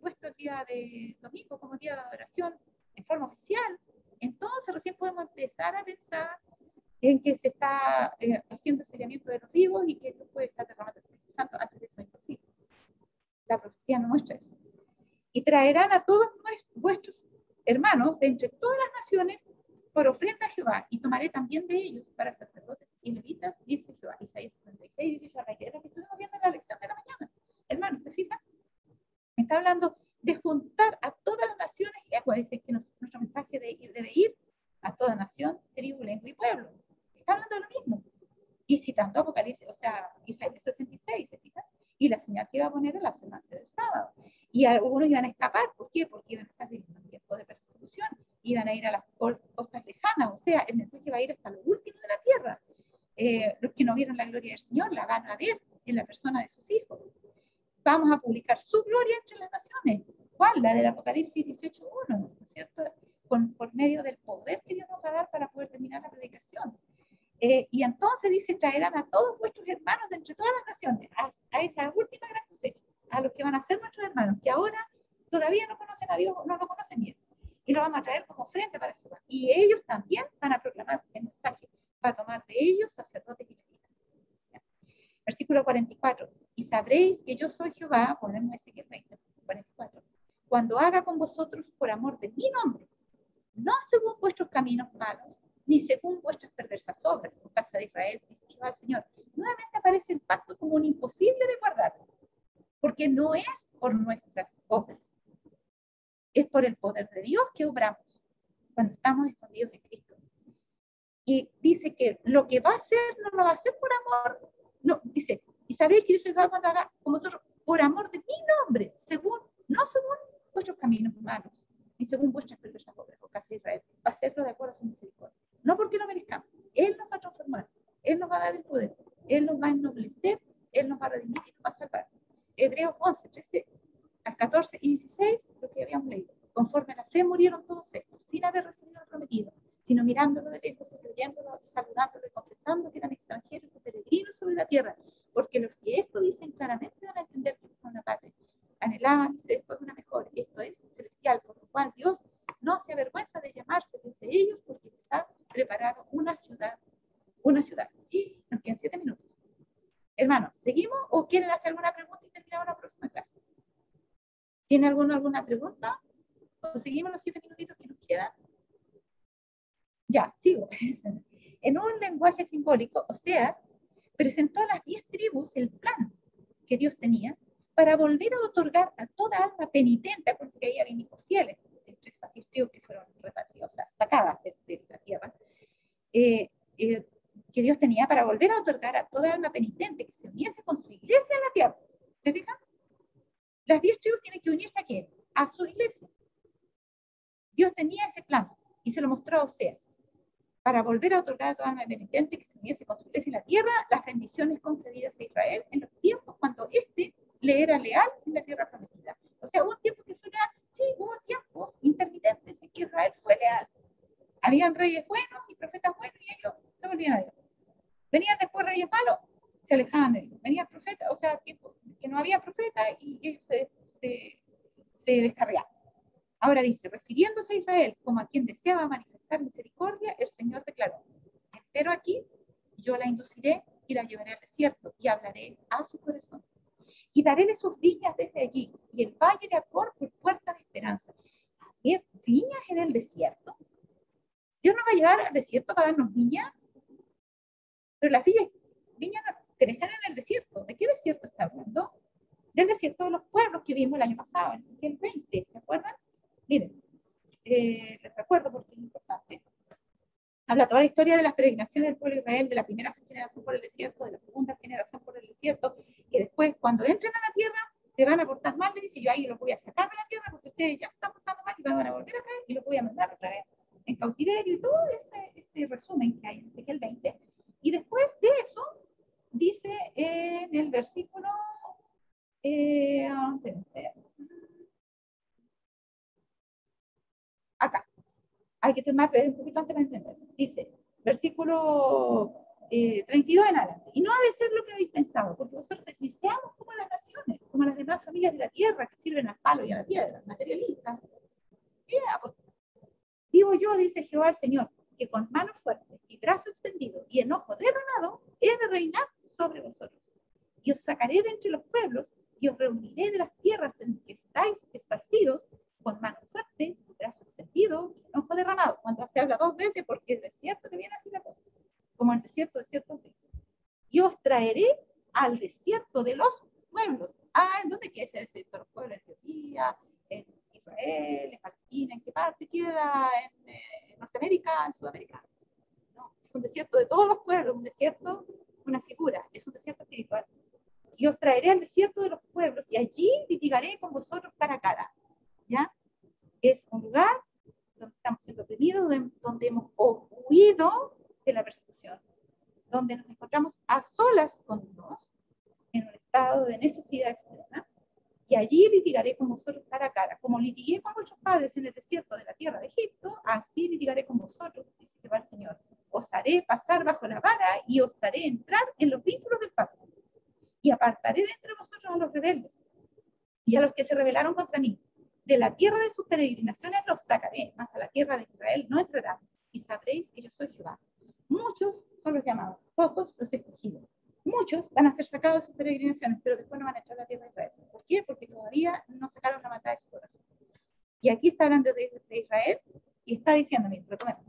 puesto el día de domingo como día de adoración en forma oficial, entonces recién podemos empezar a pensar en que se está haciendo el sellamiento de los vivos y que no puede estar derramando el Espíritu Santo. Antes de eso es imposible. La profecía no muestra eso. Y traerán a todos vuestros hermanos de entre todas las naciones por ofrenda a Jehová, y tomaré también de ellos para sacerdotes y levitas, dice Jehová. Isaías 66, 18, que es lo que estuvimos viendo en la lección de la mañana. Hermanos, ¿se fijan? Está hablando de juntar a todas las naciones, y acuérdense que nuestro mensaje debe ir a toda nación, tribu, lengua y pueblo. Está hablando de lo mismo. Y citando Apocalipsis, o sea, Isaías 66, ¿se fijan? Y la señal que iba a poner es la observancia del sábado. Y algunos iban a escapar. ¿Por qué? Porque iban a estar viviendo un tiempo de persecución. Iban a ir a las costas lejanas. O sea, el mensaje va a ir hasta lo último de la tierra. Los que no vieron la gloria del Señor la van a ver en la persona de sus hijos. Vamos a publicar su gloria entre las naciones. ¿Cuál? La del Apocalipsis 18:1, ¿no es cierto? Por medio del poder que Dios nos va a dar para poder terminar la predicación. Y entonces dice: traerán a todos vuestros hermanos de entre todas las naciones, a esa última gran cosecha, a los que van a ser nuestros hermanos, que ahora todavía no conocen a Dios, no lo conocen bien. y lo vamos a traer como ofrenda para Jehová. Y ellos también van a proclamar el mensaje, para tomar de ellos sacerdotes y levitas. Versículo 44. Y sabréis que yo soy Jehová, ponemos Ezequiel 20, 44, cuando haga con vosotros por amor de mi nombre, no según vuestros caminos malos, ni según vuestras perversas obras, en casa de Israel, dice Jehová el Señor. Nuevamente aparece el pacto como un imposible de guardar, porque no es por nuestras obras, es por el poder de Dios que obramos cuando estamos escondidos en Cristo. Y dice que lo que va a hacer no lo va a hacer por amor, no, dice, y sabréis que yo soy Jehová cuando haga con vosotros por amor de mi nombre, según, no según vuestros caminos malos, ni según vuestras perversas obras, o casa de Israel, va a hacerlo de acuerdo a su misericordia. No porque lo merezcamos, Él nos va a transformar, Él nos va a dar el poder, Él nos va a ennoblecer, Él nos va a redimir y nos va a salvar. Hebreos 11, 13 al 14 y 16, lo que habíamos leído. Conforme a la fe murieron todos estos, sin haber recibido lo prometido, sino mirándolo de lejos y creyéndolo y saludándolo y confesando que eran extranjeros y peregrinos sobre la tierra, porque los que esto dicen claramente van a entender que es una patria. Anhelaban y se después una mejor, esto es celestial, por lo cual Dios no se avergüenza de llamarse desde ellos, porque les ha preparado una ciudad. Y nos quedan 7 minutos. Hermanos, ¿seguimos o quieren hacer alguna pregunta y terminamos la próxima clase? ¿Tiene alguna pregunta? ¿O seguimos los 7 minutitos que nos quedan? Ya, sigo. En un lenguaje simbólico, Oseas presentó a las 10 tribus el plan que Dios tenía para volver a otorgar a toda alma penitente, porque había había fieles entre esas 10 tribus que fueron repatriadas, o sea, sacadas de la tierra, que Dios tenía para volver a otorgar a toda alma penitente que se uniese con su iglesia en la tierra. ¿Se fijan? Las 10 tribus tienen que unirse a ¿qué? A su iglesia. Dios tenía ese plan y se lo mostró a Oseas para volver a otorgar a toda alma penitente que se uniese con su iglesia en la tierra las bendiciones concedidas a Israel en los tiempos cuando éste le era leal en la tierra prometida. O sea, hubo un tiempo que fue leal, sí, hubo tiempos intermitentes en que Israel fue leal. Habían reyes buenos y profetas buenos y ellos se volvían a Dios. Venían después reyes malos, se alejaban de Dios. Venían profetas, o sea, tiempos que no había profeta y ellos se descarriaban. Ahora dice, refiriéndose a Israel como a quien deseaba manifestar misericordia, el Señor declaró, pero aquí yo la induciré y la llevaré al desierto y hablaré a su corazón. Y daréle sus viñas desde allí y el valle de Acor por puerta de esperanza. ¿Qué viñas en el desierto? Dios nos va a llevar al desierto para darnos viñas, pero las viñas no crecen en el desierto. ¿De qué desierto está hablando? Del desierto de los pueblos que vimos el año pasado, en Ezequiel 20, ¿se acuerdan? Miren, les recuerdo porque es importante. Habla toda la historia de las peregrinaciones del pueblo de Israel, de la primera generación por el desierto, de la segunda generación por el desierto, que después, cuando entren a la tierra, se van a portar mal, le dice, yo ahí los voy a sacar de la tierra porque ustedes ya se están portando mal y van a volver a caer y los voy a mandar otra vez en cautiverio y todo ese resumen que hay en Ezequiel 20. Y después de eso, dice en el versículo, acá, hay que tomar un poquito antes para entender. Dice, versículo 32 en adelante. Y no ha de ser lo que habéis pensado, porque vosotros decís, seamos como las naciones, como las demás familias de la tierra que sirven al palo y a la piedra, materialistas. Pues, digo yo, dice Jehová el Señor, que con mano fuerte y brazo extendido y enojo derramado he de reinar sobre vosotros. Y os sacaré de entre los pueblos y os reuniré de las tierras en que estáis esparcidos con mano fuerte, brazo extendido y enojo derramado. Cuando se habla 2 veces, porque es desierto que viene así la cosa, como el desierto. Y os traeré al desierto de los pueblos. ¿En dónde queda ese desierto? Los pueblos de Etiopía, en Israel, en Palestina, ¿en qué parte queda? En Norteamérica, en Sudamérica. No, es un desierto de todos los pueblos, un desierto, una figura, es un desierto espiritual. Y os traeré al desierto de los pueblos y allí litigaré con vosotros cara a cara. ¿Ya? Es un lugar donde estamos siendo oprimidos, donde hemos huido de la persecución, donde nos encontramos a solas con Dios, en un estado de necesidad extrema, y allí litigaré con vosotros cara a cara. Como litigué con vuestros padres en el desierto de la tierra de Egipto, así litigaré con vosotros, dice Jehová el Señor. Os haré pasar bajo la vara y os haré entrar en los vínculos del pacto. Y apartaré de entre vosotros a los rebeldes y a los que se rebelaron contra mí. De la tierra de sus peregrinaciones los sacaré, mas a la tierra de Israel no entrarán, y sabréis que yo soy Jehová. Muchos son los llamados, pocos los escogidos. Muchos van a ser sacados de sus peregrinaciones, pero después no van a entrar a la tierra de Israel. ¿Por qué? Porque todavía no sacaron la maldad de su corazón. Y aquí está hablando de Israel y está diciendo, miren, retomemos.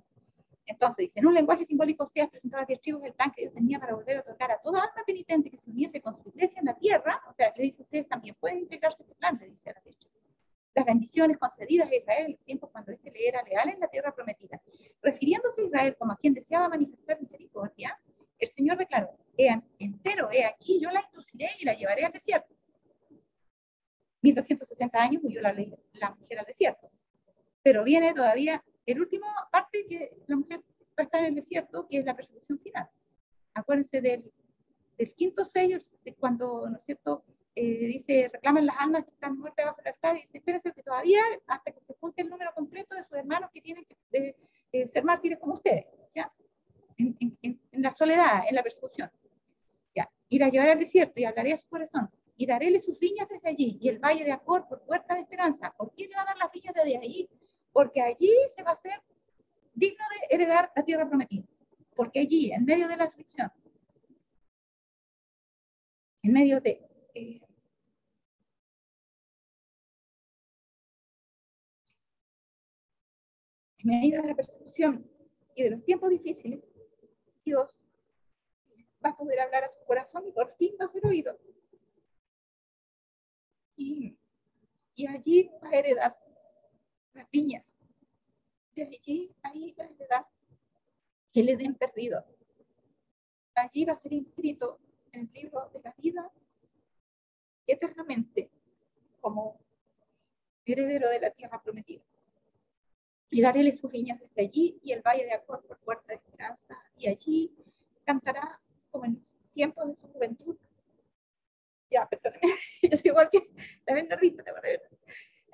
Entonces dice, en un lenguaje simbólico Oseas presentaba a 10 tribus el plan que Dios tenía para volver a otorgar a toda alma penitente que se uniese con su iglesia en la tierra. O sea, le dice, ustedes también pueden integrarse a este plan, le dice a la 10 tribus. Las bendiciones concedidas a Israel en los tiempos cuando éste le era leal en la tierra prometida. Refiriéndose a Israel como a quien deseaba manifestar misericordia, el Señor declaró, empero, he aquí, yo la induciré y la llevaré al desierto. 1260 años huyó la mujer al desierto. Pero viene todavía el último parte que la mujer va a estar en el desierto, que es la persecución final. Acuérdense del quinto sello, cuando, ¿no es cierto?, dice, reclaman las almas que están muertas bajo el altar, y dice, espérense que todavía, hasta que se junte el número completo de sus hermanos que tienen que ser mártires como ustedes, ¿ya? En la soledad, en la persecución. ¿Ya? Y la llevaré al desierto y hablaré a su corazón. Y daréle sus viñas desde allí, y el valle de Acor por puerta de esperanza. ¿Por qué le va a dar las viñas desde allí? Porque allí se va a ser digno de heredar la tierra prometida. Porque allí, en medio de la aflicción, en medio de la persecución y de los tiempos difíciles, Dios va a poder hablar a su corazón y por fin va a ser oído. Y allí va a heredar las viñas. De allí, ahí va a heredar el Edén perdido. Allí va a ser inscrito en el libro de la vida eternamente como heredero de la tierra prometida. Y daréle sus viñas desde allí y el valle de Acor por puerta de esperanza. Y allí cantará como en los tiempos de su juventud. Ya, perdóneme, yo soy igual que la Bernardita, ¿te acuerdas?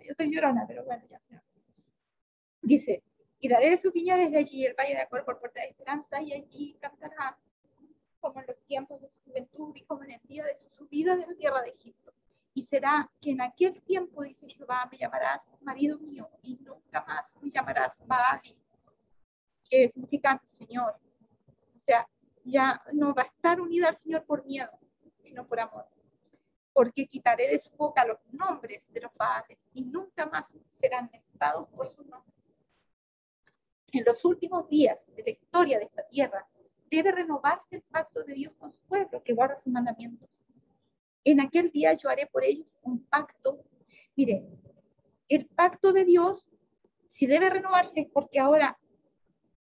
Yo soy llorona, pero bueno, ya sea. Dice, y daré sus viñas desde allí el valle de Acor por puerta de esperanza, y allí cantará como en los tiempos de su juventud y como en el día de su subida de la tierra de Egipto. Y será que en aquel tiempo, dice Jehová, me llamarás marido mío, y nunca más me llamarás Baali, que significa Señor. O sea, ya no va a estar unida al Señor por miedo, sino por amor. Porque quitaré de su boca los nombres de los Baales, y nunca más serán mezclados por sus nombres. En los últimos días de la historia de esta tierra, debe renovarse el pacto de Dios con su pueblo, que guarda sus mandamientos. En aquel día yo haré por ellos un pacto. Miren, el pacto de Dios, si debe renovarse, es porque ahora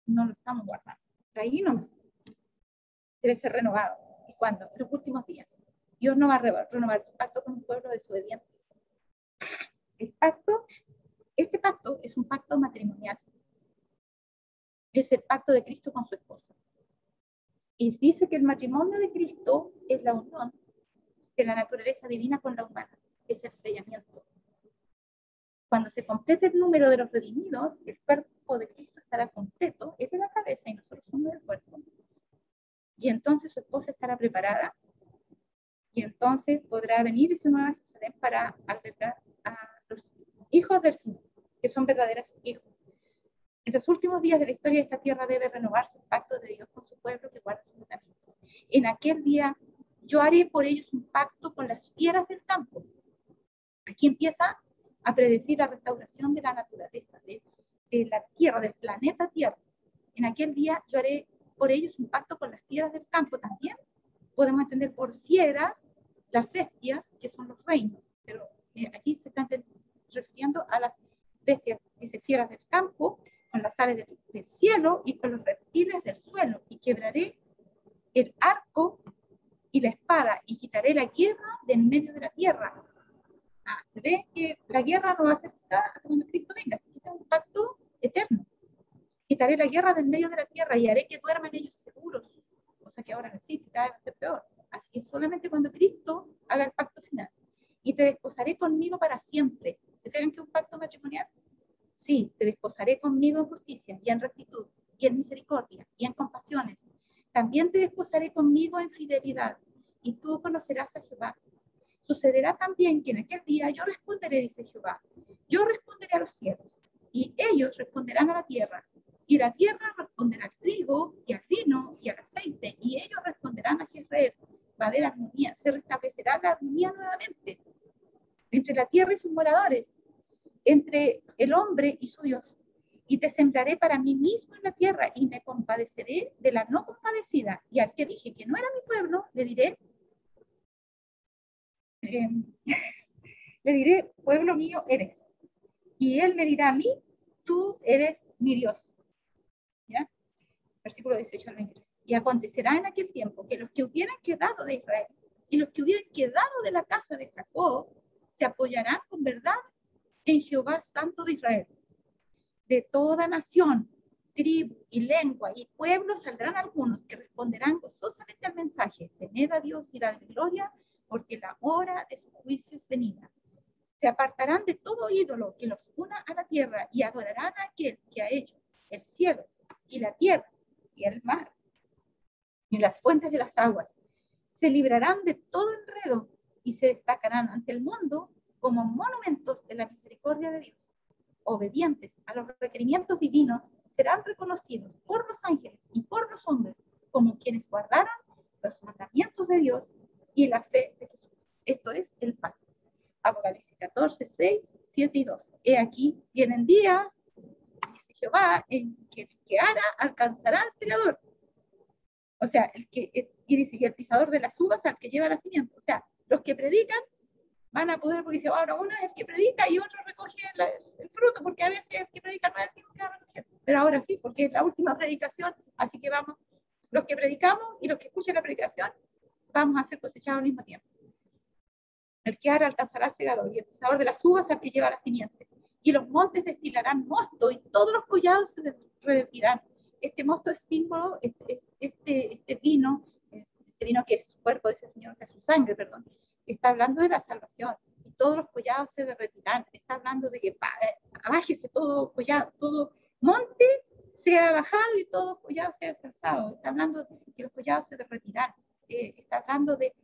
no lo estamos guardando. Ahí no debe ser renovado. ¿Y cuándo? En los últimos días. Dios no va a renovar su pacto con un pueblo desobediente. Este pacto es un pacto matrimonial. Es el pacto de Cristo con su esposa. Y dice que el matrimonio de Cristo es la unión de la naturaleza divina con la humana. Es el sellamiento. Cuando se complete el número de los redimidos, el cuerpo de Cristo estará completo, es de la cabeza y nosotros somos del cuerpo. Y entonces su esposa estará preparada y entonces podrá venir ese nuevo Jerusalén para albergar a los hijos del Señor, que son verdaderos hijos. En los últimos días de la historia de esta tierra debe renovarse el pacto de Dios con su pueblo que guarda sus mandamientos. En aquel día yo haré por ellos un pacto con las fieras del campo. Aquí empieza a predecir la restauración de la naturaleza, de la tierra, del planeta Tierra. En aquel día yo haré por ellos un pacto con las fieras del campo también. Podemos entender por fieras las bestias, que son los reinos, pero aquí se están refiriendo a las bestias, dice fieras del campo, con las aves del cielo y con los reptiles del suelo, y quebraré el arco y la espada, y quitaré la guerra de en medio de la tierra. Se ve que la guerra no va a ser hasta cuando Cristo venga, así que es un pacto eterno. Quitaré la guerra del medio de la tierra y haré que duerman ellos seguros, cosa que ahora no existe, cada vez va a ser peor. Así que solamente cuando Cristo haga el pacto final. Y te desposaré conmigo para siempre. ¿Se fijan que es un pacto matrimonial? Sí, te desposaré conmigo en justicia y en rectitud y en misericordia y en compasiones. También te desposaré conmigo en fidelidad y tú conocerás a Jehová. Sucederá también que en aquel día yo responderé, dice Jehová, yo responderé a los cielos, y ellos responderán a la tierra, y la tierra responderá al trigo, y al vino, y al aceite, y ellos responderán a Jezreel. Va a haber armonía, se restablecerá la armonía nuevamente entre la tierra y sus moradores, entre el hombre y su Dios. Y te sembraré para mí mismo en la tierra, y me compadeceré de la no compadecida. Y al que dije que no era mi pueblo, le diré, pueblo mío eres. Y él me dirá a mí, tú eres mi Dios. ¿Ya? Versículo 18 al 23. Y acontecerá en aquel tiempo que los que hubieran quedado de Israel y los que hubieran quedado de la casa de Jacob se apoyarán con verdad en Jehová Santo de Israel. De toda nación, tribu y lengua y pueblo saldrán algunos que responderán gozosamente al mensaje. Temed a Dios y dadle gloria, porque la hora de su juicio es venida. Se apartarán de todo ídolo que los una a la tierra y adorarán a aquel que ha hecho el cielo y la tierra y el mar y las fuentes de las aguas. Se librarán de todo enredo y se destacarán ante el mundo como monumentos de la misericordia de Dios. Obedientes a los requerimientos divinos, serán reconocidos por los ángeles y por los hombres como quienes guardaron los mandamientos de Dios y la fe de Jesús. Esto es el pacto. Apocalipsis 14, 6, 7 y 12. He aquí, vienen días, dice Jehová, en que el que ara alcanzará al segador. O sea, y dice, y el pisador de las uvas al que lleva la simiente. O sea, los que predican van a poder, porque dice, ahora uno es el que predica y otro recoge el fruto, porque a veces el que predica no es el mismo que va a recoger. Pero ahora sí, porque es la última predicación, así que vamos, los que predicamos y los que escuchan la predicación, vamos a ser cosechados al mismo tiempo. El que ara alcanzará al segador, y el pisador de las uvas al que lleva la simiente. Y los montes destilarán mosto, y todos los collados se revertirán. Este mosto es símbolo, este vino que es su cuerpo, dice el Señor, o sea, su sangre, perdón, está hablando de la salvación. Y todos los collados se derretirán. Está hablando de que abájese todo collado, todo monte sea bajado y todo collado sea alzado. Está hablando de que los collados se derretirán. Está hablando de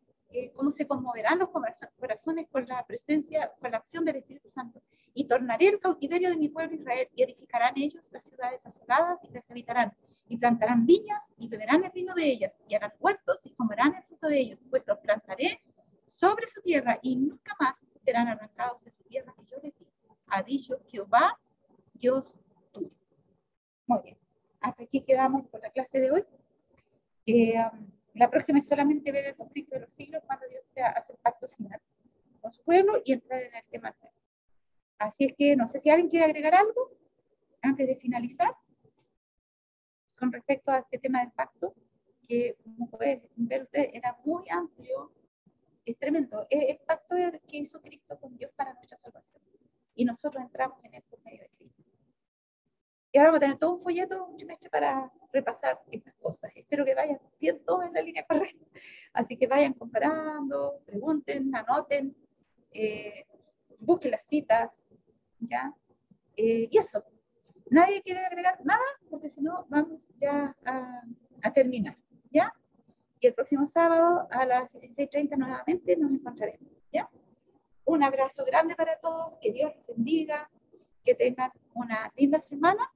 cómo se conmoverán los corazones por la presencia, por la acción del Espíritu Santo. Y tornaré el cautiverio de mi pueblo Israel, y edificarán ellos las ciudades asoladas y las habitarán, y plantarán viñas y beberán el vino de ellas, y harán huertos y comerán el fruto de ellos, pues los plantaré sobre su tierra, y nunca más serán arrancados de su tierra que yo les di. Ha dicho Jehová, Dios tuyo. Muy bien, hasta aquí quedamos por la clase de hoy. La próxima es solamente ver el conflicto de los siglos cuando Dios hace el pacto final con su pueblo y entrar en el tema nuevo. Así es que no sé si alguien quiere agregar algo antes de finalizar con respecto a este tema del pacto, que como pueden ver ustedes era muy amplio, es tremendo. Es el pacto que hizo Cristo con Dios para nuestra salvación. Y nosotros entramos en él por medio de Cristo. Y ahora vamos a tener todo un folleto, un trimestre para repasar estas cosas. Espero que vayan bien todos en la línea correcta. Así que vayan comparando, pregunten, anoten, busquen las citas, ¿ya? Y eso. ¿Nadie quiere agregar nada? Porque si no, vamos ya a terminar, ¿ya? Y el próximo sábado a las 16:30 nuevamente nos encontraremos, ¿ya? Un abrazo grande para todos, que Dios los bendiga, que tengan una linda semana